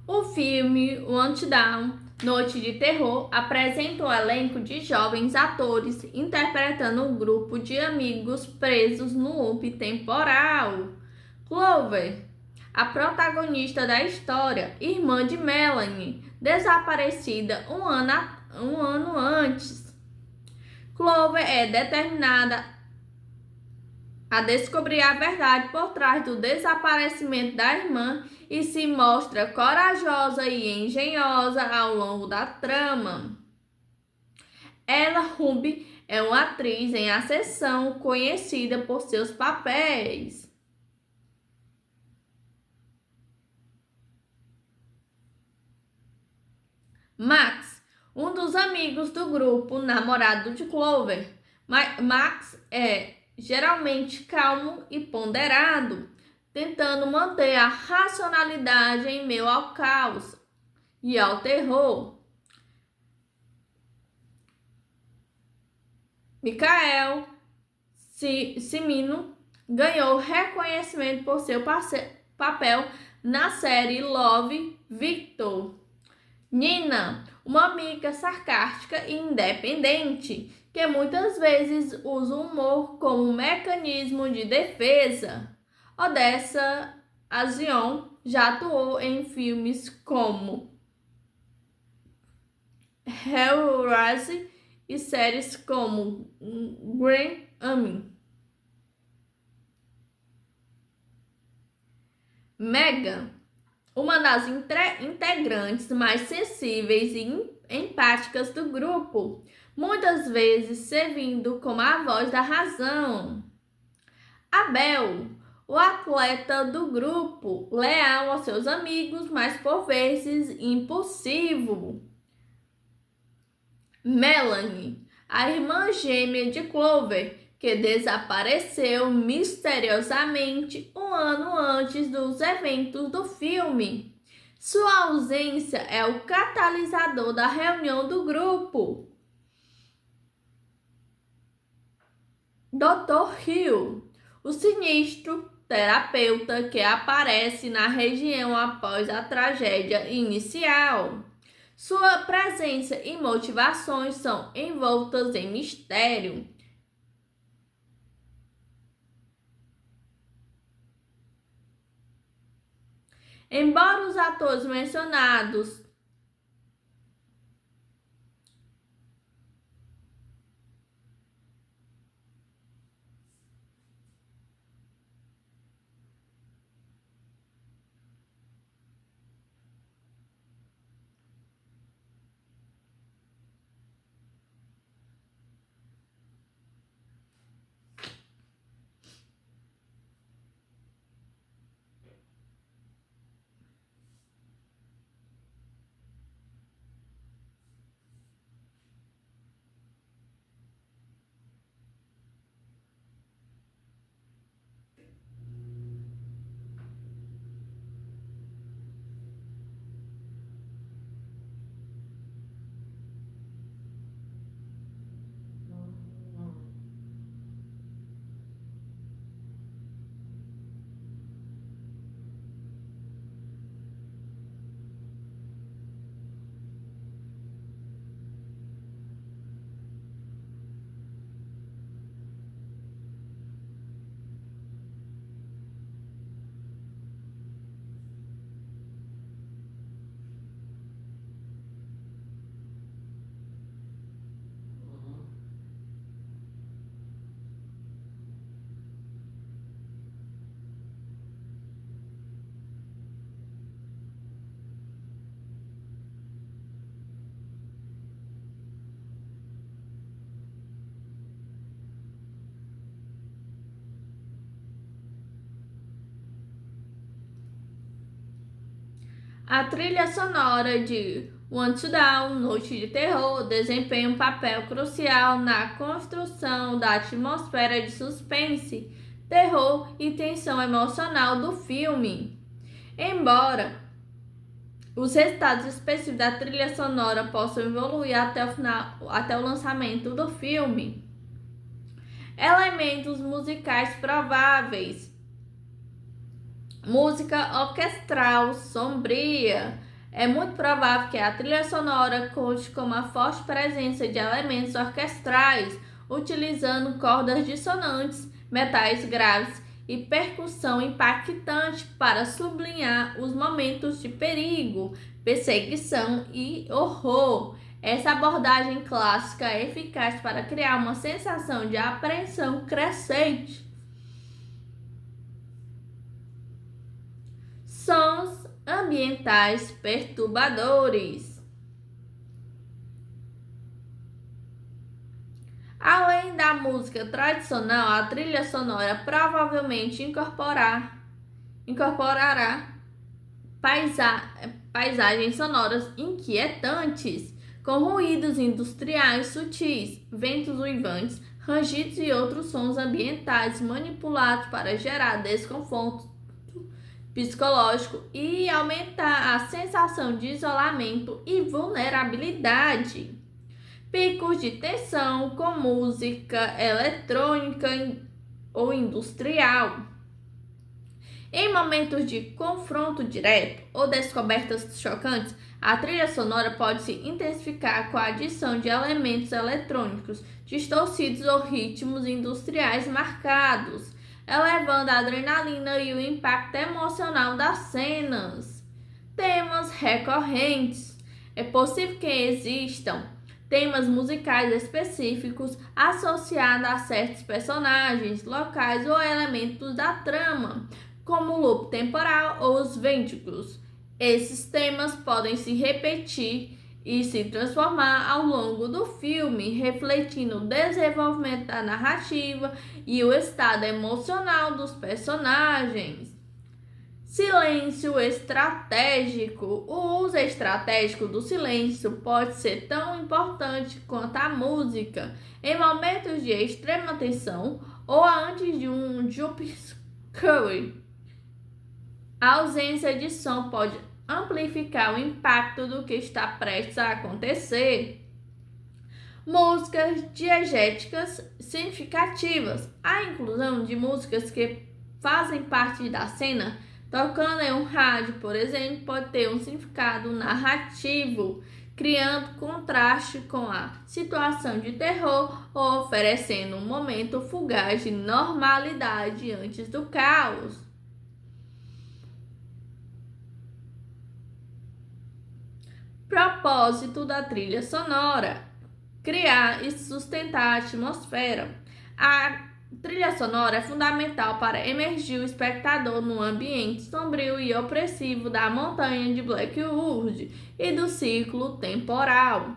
O filme One Down, Noite de Terror, apresenta um elenco de jovens atores interpretando um grupo de amigos presos no loop temporal. Clover, a protagonista da história, irmã de Melanie, desaparecida um ano antes. Clover é determinada a descobrir a verdade por trás do desaparecimento da irmã e se mostra corajosa e engenhosa ao longo da trama. Ella Ruby é uma atriz em ascensão conhecida por seus papéis. Max, um dos amigos do grupo, namorado de Clover. Max é geralmente calmo e ponderado, tentando manter a racionalidade em meio ao caos e ao terror. Michael Cimino ganhou reconhecimento por seu papel na série Love, Victor. Nina, uma amiga sarcástica e independente, que muitas vezes usa o humor como um mecanismo de defesa. Odessa Azion já atuou em filmes como Hellraiser e séries como Grey Army. Megan, uma das integrantes mais sensíveis e empáticas do grupo, muitas vezes servindo como a voz da razão. Abel, o atleta do grupo, leal aos seus amigos, mas por vezes impulsivo. Melanie, a irmã gêmea de Clover, que desapareceu misteriosamente um ano antes dos eventos do filme. Sua ausência é o catalisador da reunião do grupo. Dr. Hill, o sinistro terapeuta que aparece na região após a tragédia inicial. Sua presença e motivações são envoltas em mistério. Embora os atores mencionados a trilha sonora de Want to Down, Noite de Terror, desempenha um papel crucial na construção da atmosfera de suspense, terror e tensão emocional do filme. Embora os resultados específicos da trilha sonora possam evoluir até o lançamento do filme, elementos musicais prováveis. Música orquestral sombria. É muito provável que a trilha sonora conte com uma forte presença de elementos orquestrais, utilizando cordas dissonantes, metais graves e percussão impactante para sublinhar os momentos de perigo, perseguição e horror. Essa abordagem clássica é eficaz para criar uma sensação de apreensão crescente. Sons ambientais perturbadores. Além da música tradicional, a trilha sonora provavelmente incorporará paisagens sonoras inquietantes, com ruídos industriais sutis, ventos uivantes, rangidos e outros sons ambientais manipulados para gerar desconforto psicológico e aumentar a sensação de isolamento e vulnerabilidade. Picos de tensão com música eletrônica ou industrial. Em momentos de confronto direto ou descobertas chocantes, a trilha sonora pode se intensificar com a adição de elementos eletrônicos distorcidos ou ritmos industriais marcados, elevando a adrenalina e o impacto emocional das cenas. Temas recorrentes. É possível que existam temas musicais específicos associados a certos personagens, locais ou elementos da trama, como o loop temporal ou os vínculos. Esses temas podem se repetir e se transformar ao longo do filme, refletindo o desenvolvimento da narrativa e o estado emocional dos personagens. Silêncio estratégico. O uso estratégico do silêncio pode ser tão importante quanto a música em momentos de extrema tensão ou antes de um jump scare. A ausência de som pode amplificar o impacto do que está prestes a acontecer. Músicas diegéticas significativas. A inclusão de músicas que fazem parte da cena, tocando em um rádio, por exemplo, pode ter um significado narrativo, criando contraste com a situação de terror ou oferecendo um momento fugaz de normalidade antes do caos. Propósito da trilha sonora: criar e sustentar a atmosfera. A trilha sonora é fundamental para emergir o espectador no ambiente sombrio e opressivo da montanha de Blackwood e do ciclo temporal.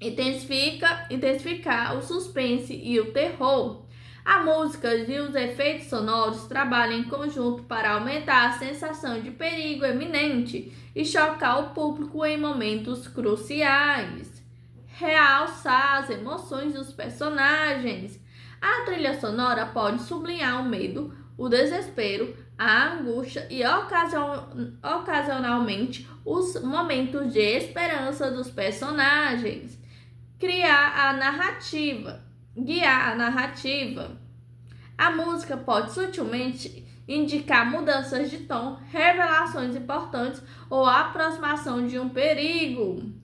Intensificar o suspense e o terror. A música e os efeitos sonoros trabalham em conjunto para aumentar a sensação de perigo iminente e chocar o público em momentos cruciais. Realçar as emoções dos personagens. A trilha sonora pode sublinhar o medo, o desespero, a angústia e ocasionalmente os momentos de esperança dos personagens. Criar a narrativa. Guiar a narrativa. A música pode sutilmente indicar mudanças de tom, revelações importantes ou a aproximação de um perigo.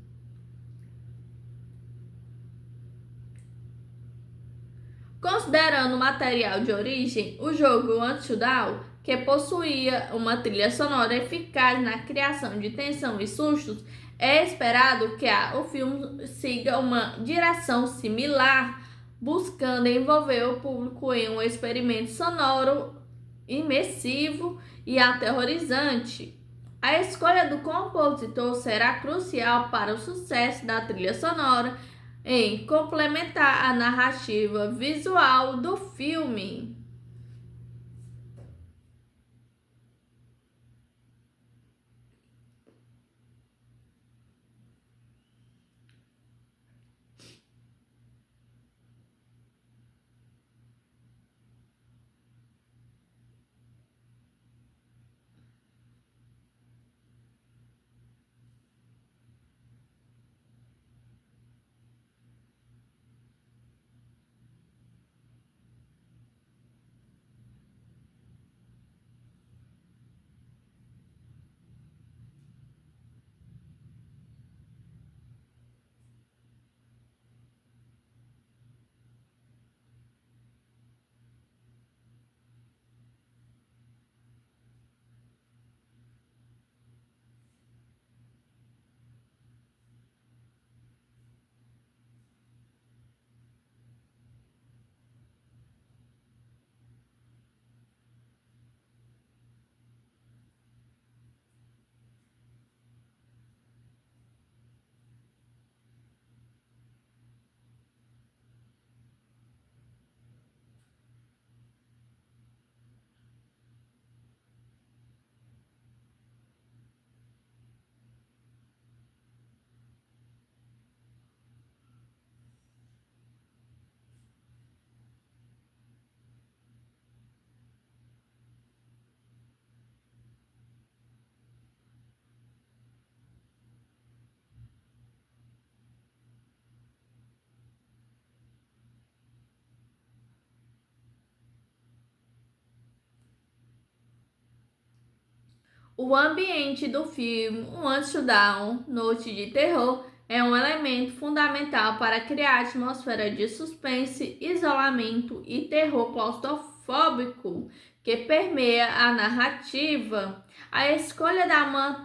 Considerando o material de origem, o jogo Until Dawn, que possuía uma trilha sonora eficaz na criação de tensão e sustos, é esperado que o filme siga uma direção similar, buscando envolver o público em um experimento sonoro imersivo e aterrorizante. A escolha do compositor será crucial para o sucesso da trilha sonora em complementar a narrativa visual do filme. O ambiente do filme Until Dawn, Noite de Terror, é um elemento fundamental para criar a atmosfera de suspense, isolamento e terror claustrofóbico que permeia a narrativa. A escolha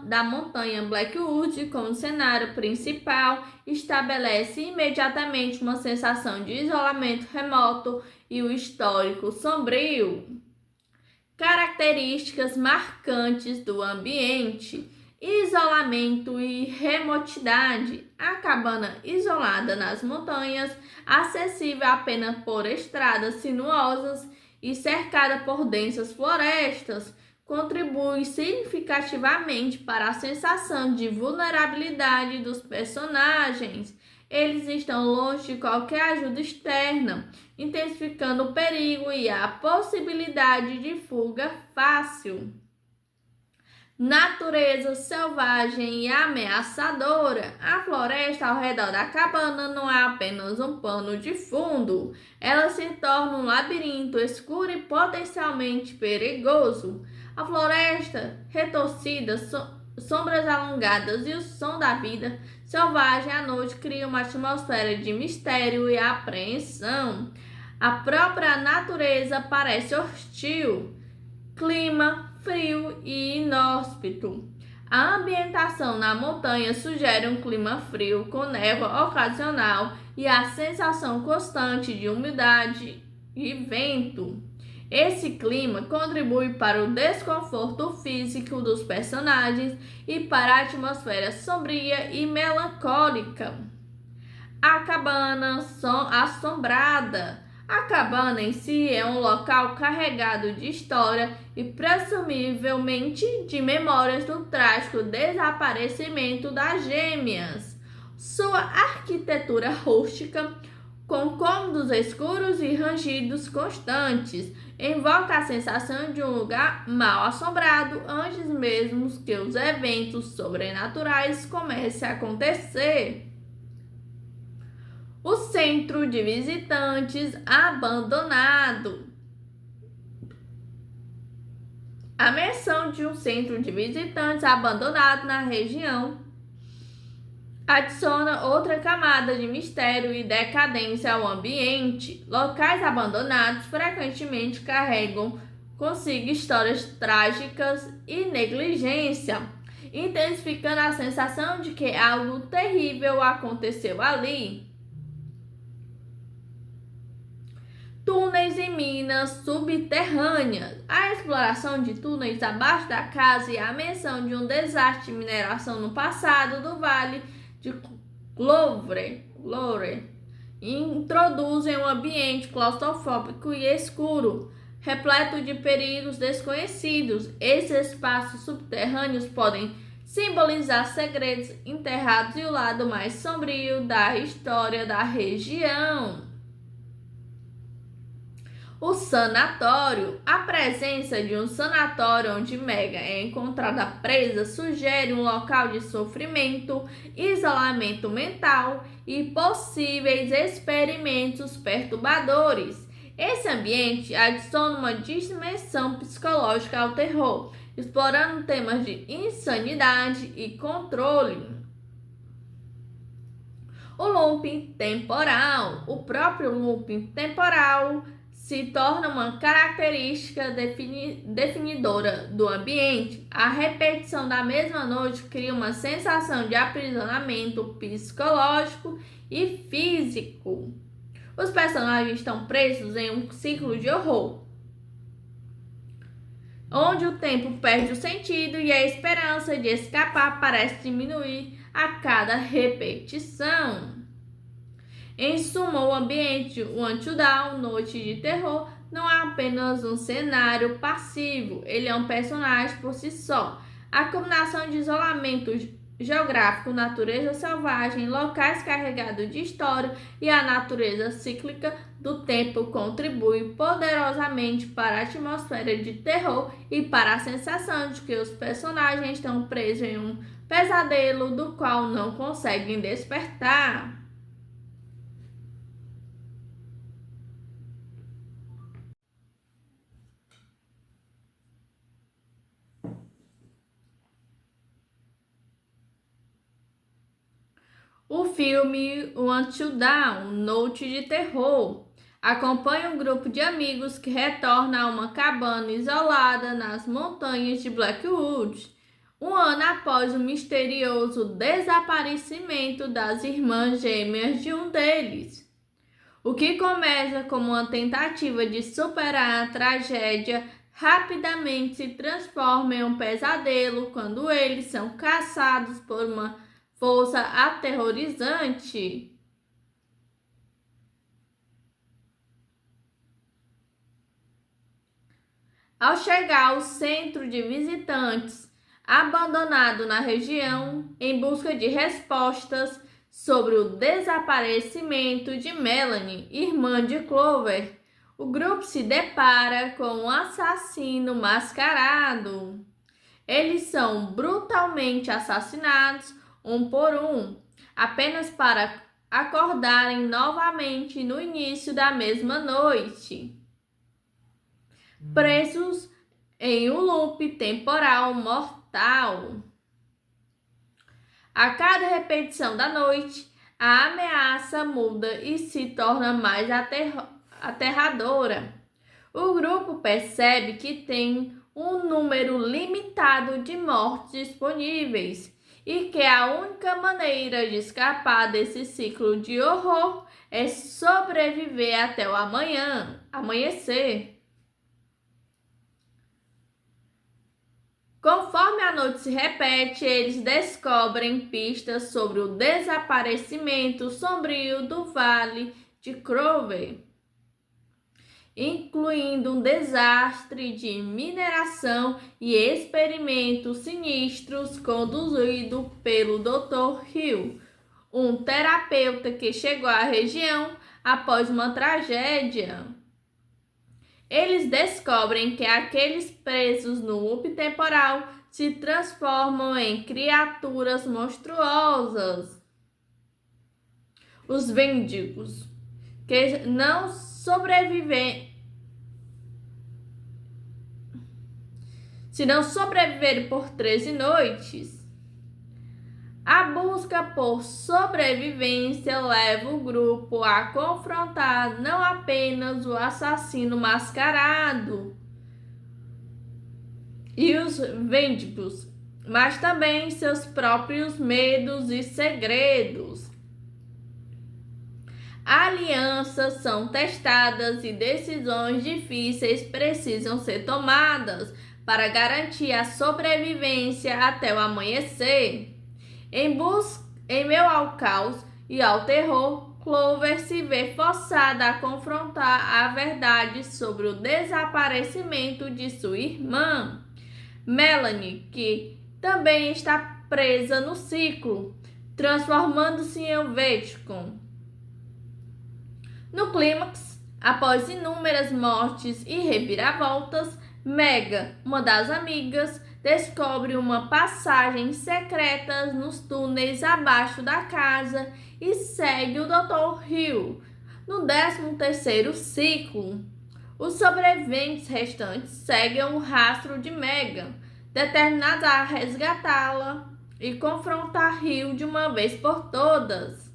da montanha Blackwood como cenário principal estabelece imediatamente uma sensação de isolamento remoto e o histórico sombrio. Características marcantes do ambiente. isolamento e remotidade. A cabana isolada nas montanhas, acessível apenas por estradas sinuosas e cercada por densas florestas, contribui significativamente para a sensação de vulnerabilidade dos personagens. Eles estão longe de qualquer ajuda externa, intensificando o perigo e a possibilidade de fuga fácil. Natureza selvagem e ameaçadora. A floresta ao redor da cabana não é apenas um pano de fundo, ela se torna um labirinto escuro e potencialmente perigoso. A floresta retorcida, sombras alongadas e o som da vida selvagem à noite criam uma atmosfera de mistério e apreensão. A própria natureza parece hostil. Clima frio e inóspito. A ambientação na montanha sugere um clima frio com névoa ocasional e a sensação constante de umidade e vento. Esse clima contribui para o desconforto físico dos personagens e para a atmosfera sombria e melancólica. A cabana assombrada. A cabana em si é um local carregado de história e presumivelmente de memórias do trágico desaparecimento das gêmeas. Sua arquitetura rústica, com cômodos escuros e rangidos constantes, invoca a sensação de um lugar mal assombrado antes mesmo que os eventos sobrenaturais comecem a acontecer. O centro de visitantes abandonado. A menção de um centro de visitantes abandonado na região adiciona outra camada de mistério e decadência ao ambiente. Locais abandonados frequentemente carregam consigo histórias trágicas e negligência, intensificando a sensação de que algo terrível aconteceu ali. Túneis e minas subterrâneas. A exploração de túneis abaixo da casa e a menção de um desastre de mineração no passado do Vale de Louvre introduzem um ambiente claustrofóbico e escuro, repleto de perigos desconhecidos. Esses espaços subterrâneos podem simbolizar segredos enterrados e o lado mais sombrio da história da região. O sanatório. A presença de um sanatório onde Megan é encontrada presa sugere um local de sofrimento, isolamento mental e possíveis experimentos perturbadores. Esse ambiente adiciona uma dimensão psicológica ao terror, explorando temas de insanidade e controle. O looping temporal. O próprio looping temporal se torna uma característica definidora do ambiente. A repetição da mesma noite cria uma sensação de aprisionamento psicológico e físico. Os personagens estão presos em um ciclo de horror, onde o tempo perde o sentido e a esperança de escapar parece diminuir a cada repetição. Em suma, o ambiente Until Dawn, Noite de Terror, não é apenas um cenário passivo, ele é um personagem por si só. A combinação de isolamento geográfico, natureza selvagem, locais carregados de história e a natureza cíclica do tempo contribui poderosamente para a atmosfera de terror e para a sensação de que os personagens estão presos em um pesadelo do qual não conseguem despertar. O filme Until Dawn, Noite de Terror, acompanha um grupo de amigos que retorna a uma cabana isolada nas montanhas de Blackwood, um ano após o misterioso desaparecimento das irmãs gêmeas de um deles. O que começa como uma tentativa de superar a tragédia rapidamente se transforma em um pesadelo quando eles são caçados por uma força aterrorizante. Ao chegar ao centro de visitantes, abandonado na região, em busca de respostas sobre o desaparecimento de Melanie, irmã de Clover, o grupo se depara com um assassino mascarado. Eles são brutalmente assassinados um por um, apenas para acordarem novamente no início da mesma noite, presos em um loop temporal mortal. A cada repetição da noite, a ameaça muda e se torna mais aterradora. O grupo percebe que tem um número limitado de mortes disponíveis e que a única maneira de escapar desse ciclo de horror é sobreviver até o amanhecer. Conforme a noite se repete, eles descobrem pistas sobre o desaparecimento sombrio do Vale de Clover, incluindo um desastre de mineração e experimentos sinistros conduzido pelo Dr. Hill, um terapeuta que chegou à região após uma tragédia. Eles descobrem que aqueles presos no loop temporal se transformam em criaturas monstruosas. Os Víndigos, que não sobrevivem. Se não sobreviverem por 13 noites, a busca por sobrevivência leva o grupo a confrontar não apenas o assassino mascarado e os Víndigos, mas também seus próprios medos e segredos. Alianças são testadas e decisões difíceis precisam ser tomadas para garantir a sobrevivência até o amanhecer. Em meio ao caos e ao terror, Clover se vê forçada a confrontar a verdade sobre o desaparecimento de sua irmã, Melanie, que também está presa no ciclo, transformando-se em um Vatican. No clímax, após inúmeras mortes e reviravoltas, Mega, uma das amigas, descobre uma passagem secreta nos túneis abaixo da casa e segue o Dr. Hill. No 13º ciclo, os sobreviventes restantes seguem o rastro de Mega, determinados a resgatá-la e confrontar Hill de uma vez por todas.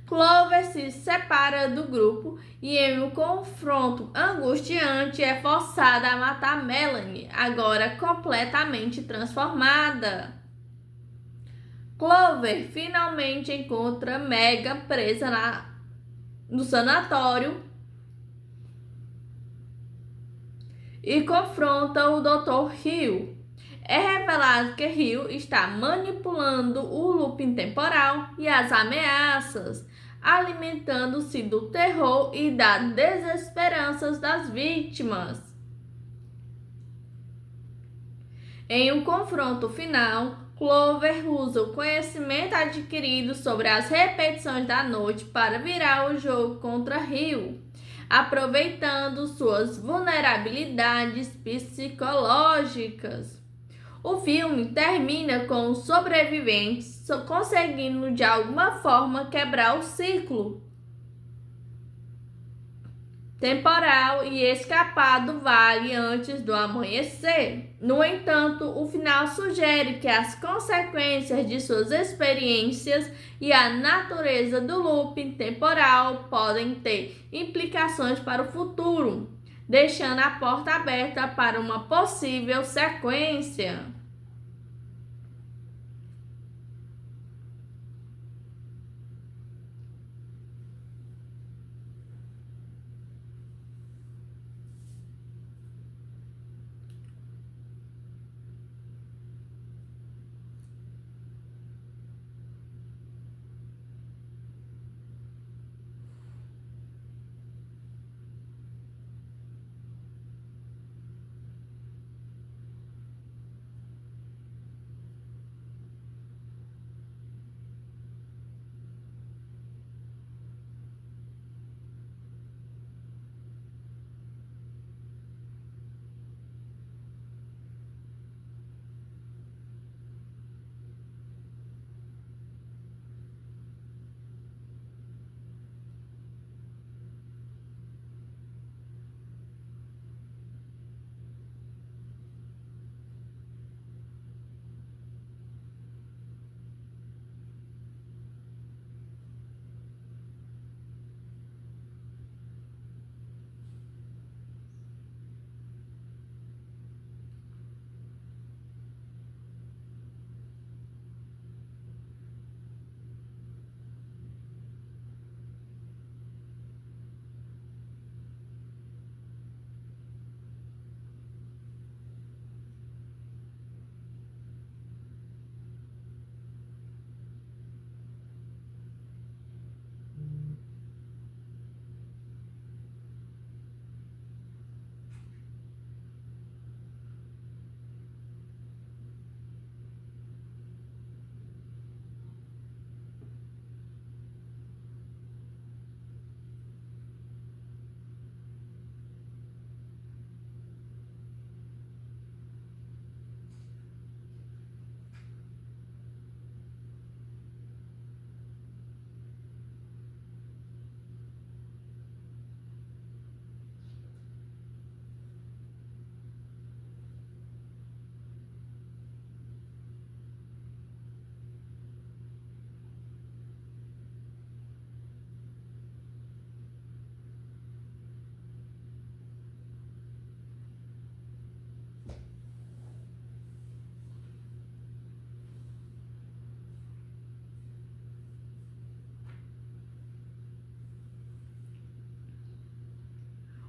Clover se separa do grupo e, em um confronto angustiante, é forçada a matar Melanie, agora completamente transformada. Clover finalmente encontra Mega presa no sanatório e confronta o Dr. Hill. É revelado que Hill está manipulando o looping temporal e as ameaças, alimentando-se do terror e das desesperanças das vítimas. Em um confronto final, Clover usa o conhecimento adquirido sobre as repetições da noite para virar o jogo contra Hill, aproveitando suas vulnerabilidades psicológicas. O filme termina com os sobreviventes conseguindo de alguma forma quebrar o ciclo temporal e escapar do vale antes do amanhecer. No entanto, o final sugere que as consequências de suas experiências e a natureza do looping temporal podem ter implicações para o futuro, deixando a porta aberta para uma possível sequência.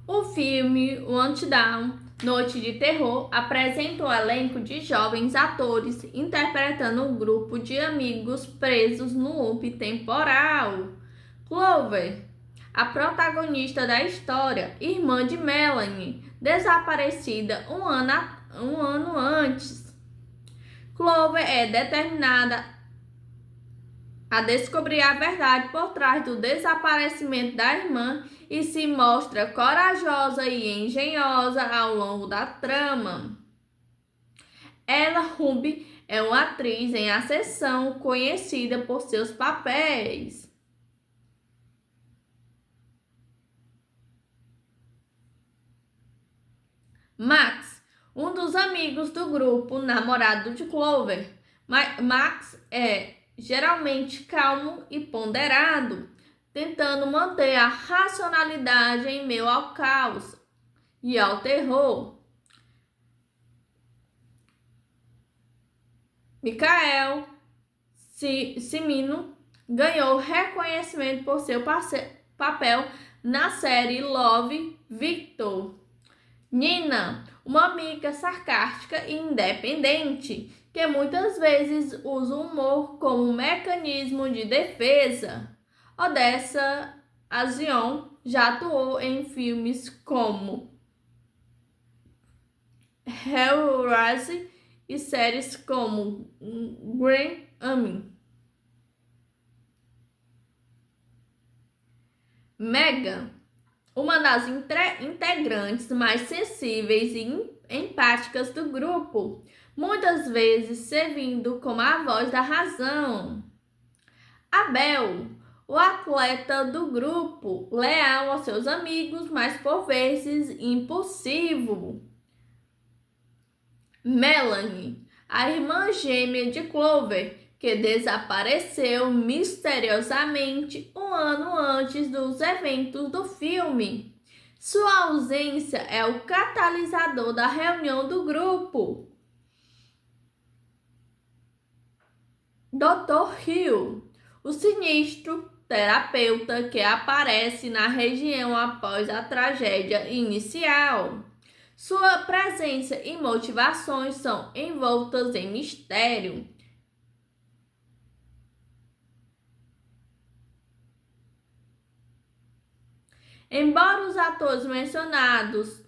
O filme Want Down, Noite de Terror, apresenta um elenco de jovens atores interpretando um grupo de amigos presos no loop temporal. Clover, a protagonista da história, irmã de Melanie, desaparecida um ano antes. Clover é determinada a descobrir a verdade por trás do desaparecimento da irmã e se mostra corajosa e engenhosa ao longo da trama. Ella Ruby é uma atriz em ascensão conhecida por seus papéis. Max, um dos amigos do grupo, namorado de Clover. Max é geralmente calmo e ponderado, tentando manter a racionalidade em meio ao caos e ao terror. Michael Cimino ganhou reconhecimento por seu papel na série Love, Victor. Nina, uma amiga sarcástica e independente, que muitas vezes usa o humor como um mecanismo de defesa. Odessa Azion já atuou em filmes como Hellraiser e séries como Grey Army. Megan, uma das integrantes mais sensíveis e empáticas do grupo, muitas vezes servindo como a voz da razão. Abel, o atleta do grupo, leal aos seus amigos, mas por vezes impulsivo. Melanie, a irmã gêmea de Clover, que desapareceu misteriosamente um ano antes dos eventos do filme. Sua ausência é o catalisador da reunião do grupo. Dr. Hill, o sinistro terapeuta que aparece na região após a tragédia inicial. Sua presença e motivações são envoltas em mistério. Embora os atores mencionados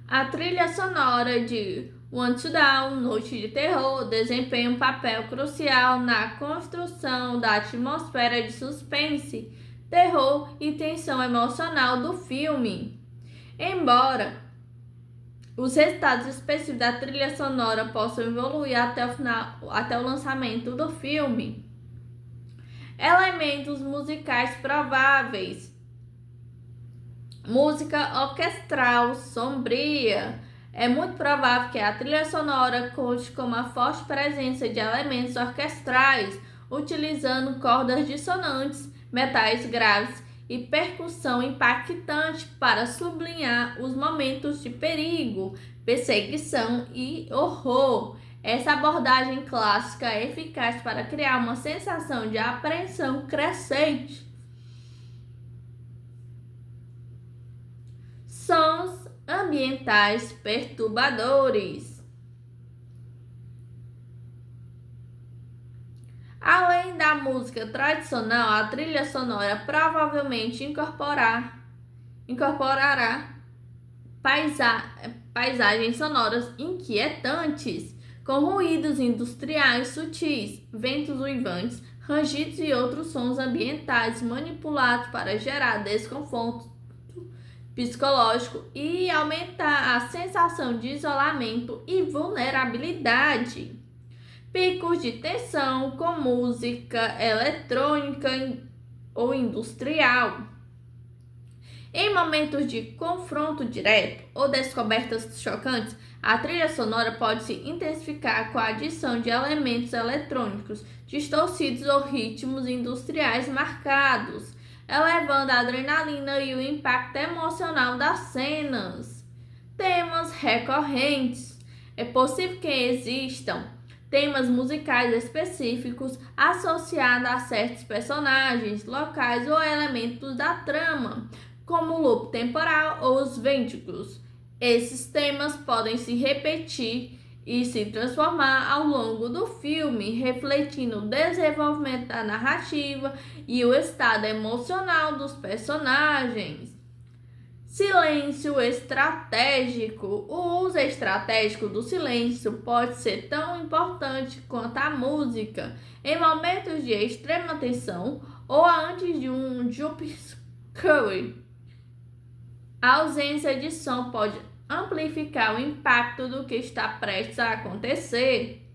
a trilha sonora de Want to Down, Noite de Terror, desempenha um papel crucial na construção da atmosfera de suspense, terror e tensão emocional do filme. Embora os resultados específicos da trilha sonora possam evoluir até o lançamento do filme, elementos musicais prováveis: música orquestral sombria, É muito provável que a trilha sonora conte com uma forte presença de elementos orquestrais, utilizando cordas dissonantes, metais graves e percussão impactante para sublinhar os momentos de perigo, perseguição e horror. Essa abordagem clássica é eficaz para criar uma sensação de apreensão crescente. Sons ambientais perturbadores. Além da música tradicional, a trilha sonora provavelmente incorporará paisagens sonoras inquietantes, com ruídos industriais sutis, ventos uivantes, rangidos e outros sons ambientais manipulados para gerar desconforto psicológico e aumentar a sensação de isolamento e vulnerabilidade. Picos de tensão com música eletrônica ou industrial. Em momentos de confronto direto ou descobertas chocantes, a trilha sonora pode se intensificar com a adição de elementos eletrônicos distorcidos ou ritmos industriais marcados, elevando a adrenalina e o impacto emocional das cenas. Temas recorrentes. É possível que existam temas musicais específicos associados a certos personagens, locais ou elementos da trama, como o loop temporal ou os vínculos. Esses temas podem se repetir e se transformar ao longo do filme, refletindo o desenvolvimento da narrativa e o estado emocional dos personagens. Silêncio estratégico. O uso estratégico do silêncio pode ser tão importante quanto a música em momentos de extrema tensão ou antes de um jump scare. A ausência de som pode amplificar o impacto do que está prestes a acontecer.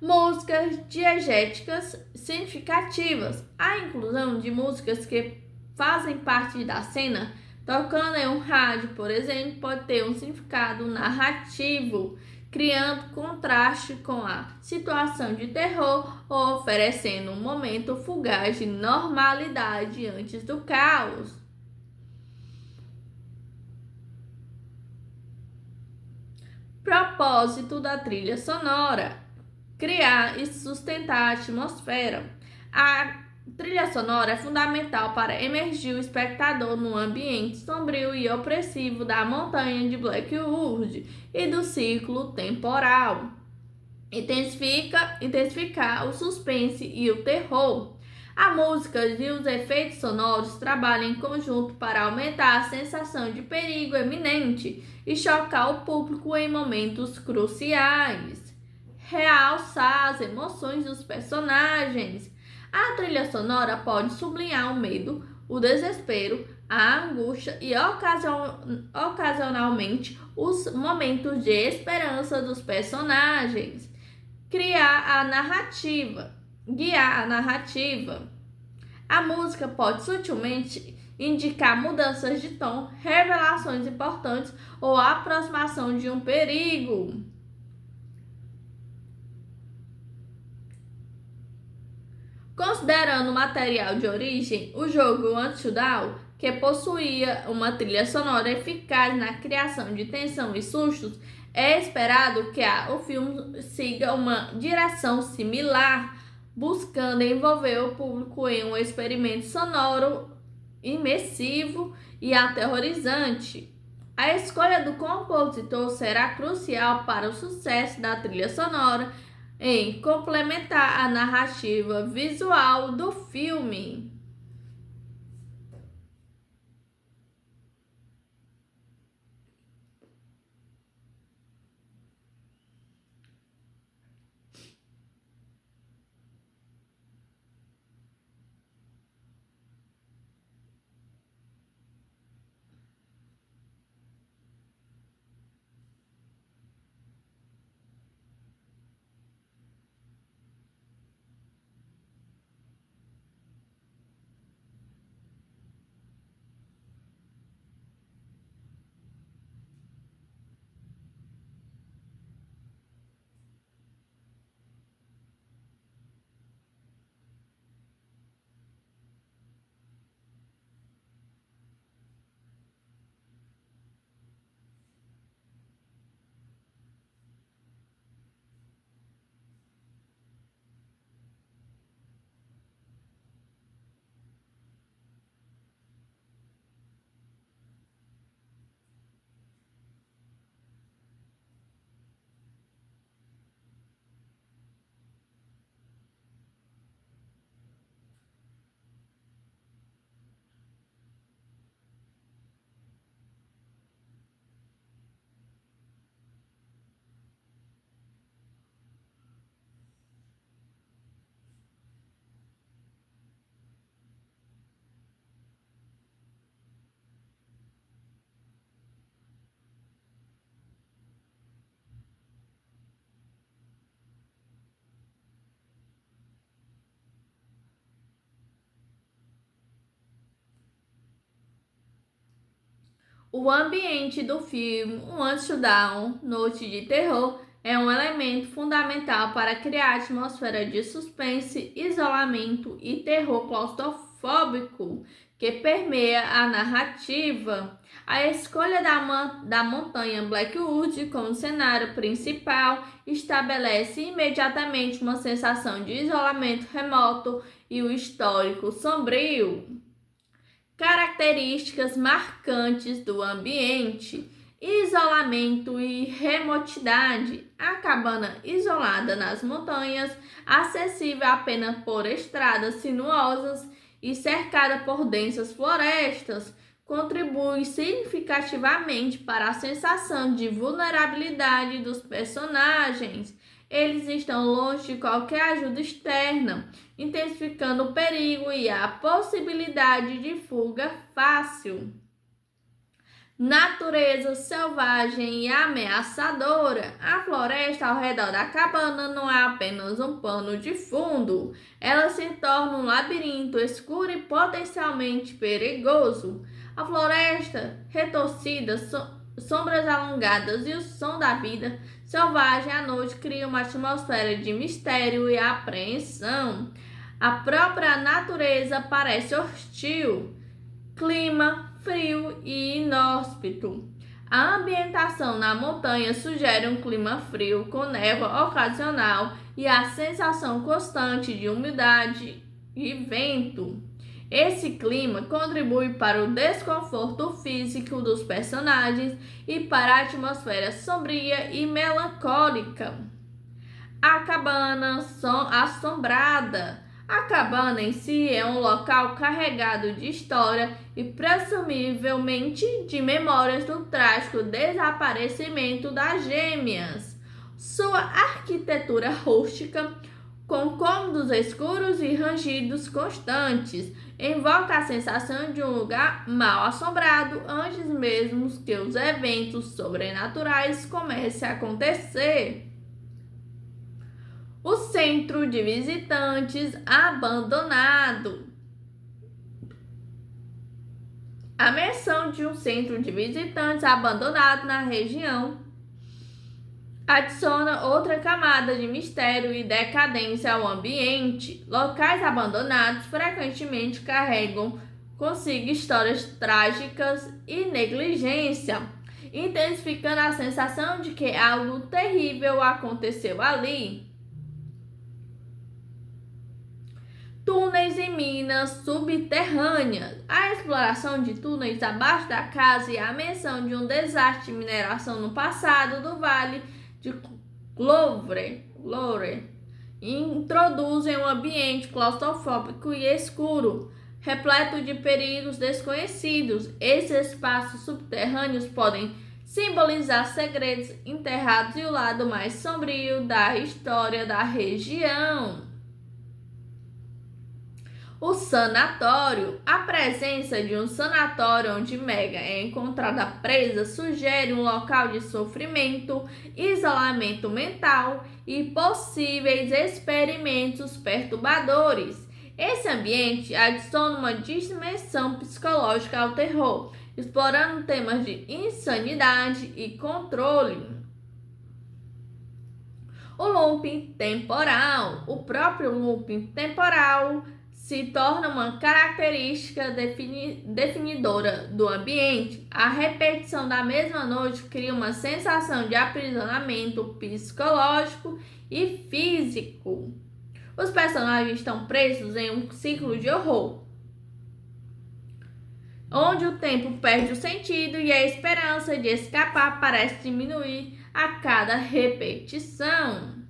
Músicas diegéticas significativas. A inclusão de músicas que fazem parte da cena, tocando em um rádio, por exemplo, pode ter um significado narrativo, criando contraste com a situação de terror ou oferecendo um momento fugaz de normalidade antes do caos. Propósito da trilha sonora: criar e sustentar a atmosfera. A trilha sonora é fundamental para emergir o espectador no ambiente sombrio e opressivo da montanha de Blackwood e do ciclo temporal. Intensificar o suspense e o terror. A música e os efeitos sonoros trabalham em conjunto para aumentar a sensação de perigo iminente e chocar o público em momentos cruciais. Realçar as emoções dos personagens. A trilha sonora pode sublinhar o medo, o desespero, a angústia e ocasionalmente os momentos de esperança dos personagens. Guiar a narrativa. A música pode sutilmente indicar mudanças de tom, revelações importantes ou a aproximação de um perigo. Considerando o material de origem, o jogo Until Dawn, que possuía uma trilha sonora eficaz na criação de tensão e sustos, é esperado que o filme siga uma direção similar, buscando envolver o público em um experimento sonoro imersivo e aterrorizante. A escolha do compositor será crucial para o sucesso da trilha sonora em complementar a narrativa visual do filme. O ambiente do filme Until Dawn, Noite de Terror, é um elemento fundamental para criar atmosfera de suspense, isolamento e terror claustrofóbico que permeia a narrativa. A escolha da montanha Blackwood como cenário principal estabelece imediatamente uma sensação de isolamento remoto e o histórico sombrio. Características marcantes do ambiente: isolamento e remotidade. A cabana isolada nas montanhas, acessível apenas por estradas sinuosas e cercada por densas florestas, contribui significativamente para a sensação de vulnerabilidade dos personagens. Eles estão longe de qualquer ajuda externa, intensificando o perigo e a possibilidade de fuga fácil. Natureza selvagem e ameaçadora. A floresta ao redor da cabana não é apenas um pano de fundo, ela se torna um labirinto escuro e potencialmente perigoso. A floresta retorcida, sombras alongadas e o som da vida selvagem à noite cria uma atmosfera de mistério e apreensão. A própria natureza parece hostil. Clima frio e inóspito. A ambientação na montanha sugere um clima frio com névoa ocasional e a sensação constante de umidade e vento. Esse clima contribui para o desconforto físico dos personagens e para a atmosfera sombria e melancólica. A cabana assombrada. A cabana em si é um local carregado de história e presumivelmente de memórias do trágico desaparecimento das gêmeas. Sua arquitetura rústica, com cômodos escuros e rangidos constantes, invoca a sensação de um lugar mal assombrado antes mesmo que os eventos sobrenaturais comecem a acontecer. O centro de visitantes abandonado. A menção de um centro de visitantes abandonado na região adiciona outra camada de mistério e decadência ao ambiente. Locais abandonados frequentemente carregam consigo histórias trágicas e negligência, intensificando a sensação de que algo terrível aconteceu ali. Túneis e minas subterrâneas. A exploração de túneis abaixo da casa e a menção de um desastre de mineração no passado do Vale de Louvre introduzem um ambiente claustrofóbico e escuro, repleto de perigos desconhecidos. Esses espaços subterrâneos podem simbolizar segredos enterrados e o lado mais sombrio da história da região. O sanatório. A presença de um sanatório onde Megan é encontrada presa sugere um local de sofrimento, isolamento mental e possíveis experimentos perturbadores. Esse ambiente adiciona uma dimensão psicológica ao terror, explorando temas de insanidade e controle. O looping temporal. O próprio looping temporal se torna uma característica definidora do ambiente. A repetição da mesma noite cria uma sensação de aprisionamento psicológico e físico. Os personagens estão presos em um ciclo de horror, onde o tempo perde o sentido e a esperança de escapar parece diminuir a cada repetição.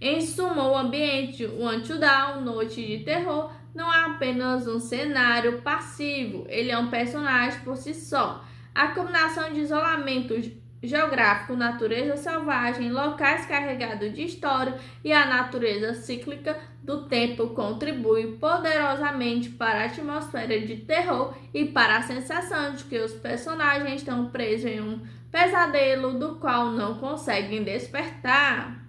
Em suma, o ambiente Until Dawn, Noite de Terror, não é apenas um cenário passivo, ele é um personagem por si só. A combinação de isolamento geográfico, natureza selvagem, locais carregados de história e a natureza cíclica do tempo contribui poderosamente para a atmosfera de terror e para a sensação de que os personagens estão presos em um pesadelo do qual não conseguem despertar.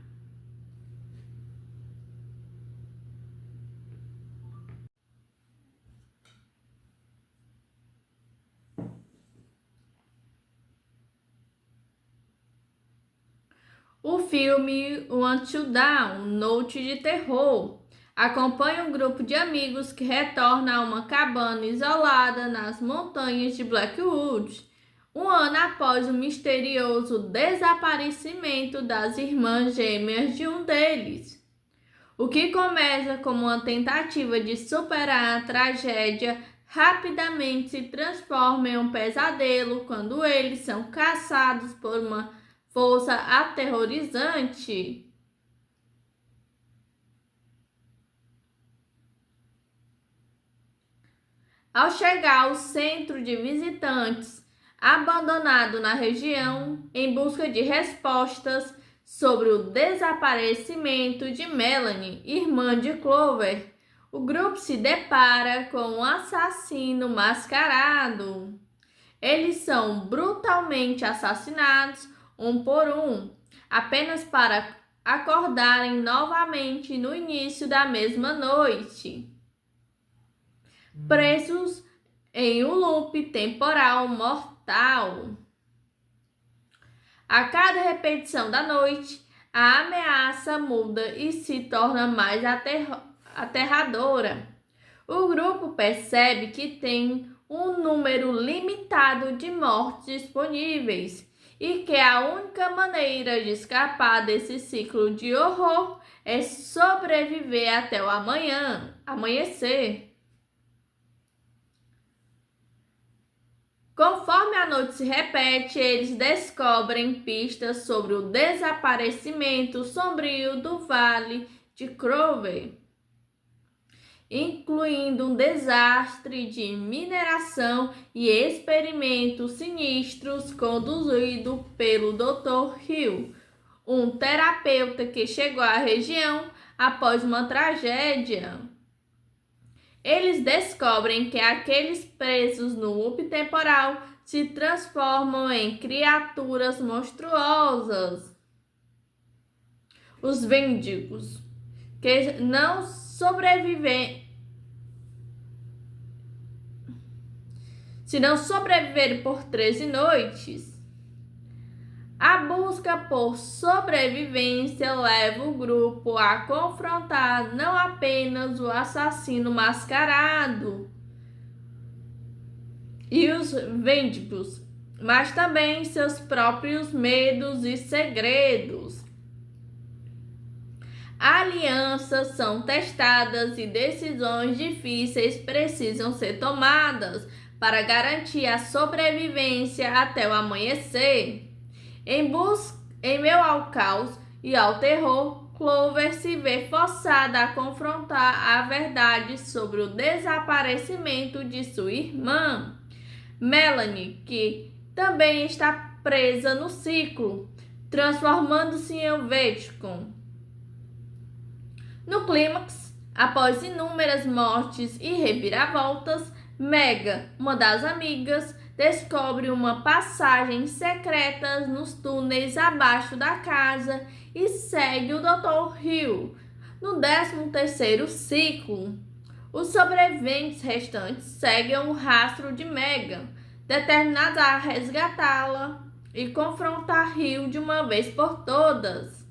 filme Until Dawn, Noite de Terror, acompanha um grupo de amigos que retorna a uma cabana isolada nas montanhas de Blackwood, um ano após o misterioso desaparecimento das irmãs gêmeas de um deles. O que começa como uma tentativa de superar a tragédia rapidamente se transforma em um pesadelo quando eles são caçados por uma força aterrorizante. Ao chegar ao centro de visitantes, abandonado na região, em busca de respostas sobre o desaparecimento de Melanie, irmã de Clover, o grupo se depara com um assassino mascarado. Eles são brutalmente assassinados um por um, apenas para acordarem novamente no início da mesma noite, presos em um loop temporal mortal. A cada repetição da noite, a ameaça muda e se torna mais aterradora. O grupo percebe que tem um número limitado de mortes disponíveis e que a única maneira de escapar desse ciclo de horror é sobreviver até o amanhecer. Conforme a noite se repete, eles descobrem pistas sobre o desaparecimento sombrio do Vale de Clover, incluindo um desastre de mineração e experimentos sinistros conduzido pelo Dr. Hill, um terapeuta que chegou à região após uma tragédia. Eles descobrem que aqueles presos no loop temporal se transformam em criaturas monstruosas. Os Víndigos, que não sobreviverem por 13 noites. A busca por sobrevivência leva o grupo a confrontar não apenas o assassino mascarado e os Víndigos, mas também seus próprios medos e segredos. Alianças são testadas e decisões difíceis precisam ser tomadas para garantir a sobrevivência até o amanhecer. Em meio ao caos e ao terror, Clover se vê forçada a confrontar a verdade sobre o desaparecimento de sua irmã, Melanie, que também está presa no ciclo, transformando-se em um Vatican. No clímax, após inúmeras mortes e reviravoltas, Mega, uma das amigas, descobre uma passagem secreta nos túneis abaixo da casa e segue o Dr. Hill. No 13º ciclo, os sobreviventes restantes seguem o rastro de Megan, determinados a resgatá-la e confrontar Hill de uma vez por todas.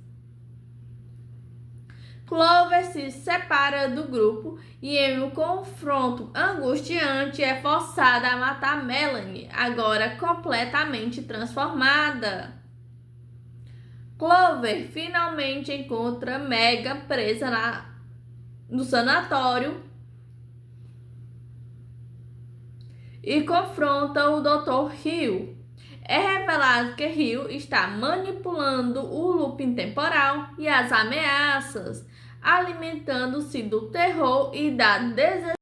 Clover se separa do grupo e, em um confronto angustiante, é forçada a matar Melanie, agora completamente transformada. Clover finalmente encontra Megan presa no sanatório e confronta o Dr. Hill. É revelado que Hill está manipulando o looping temporal e as ameaças, alimentando-se do terror e da desesperação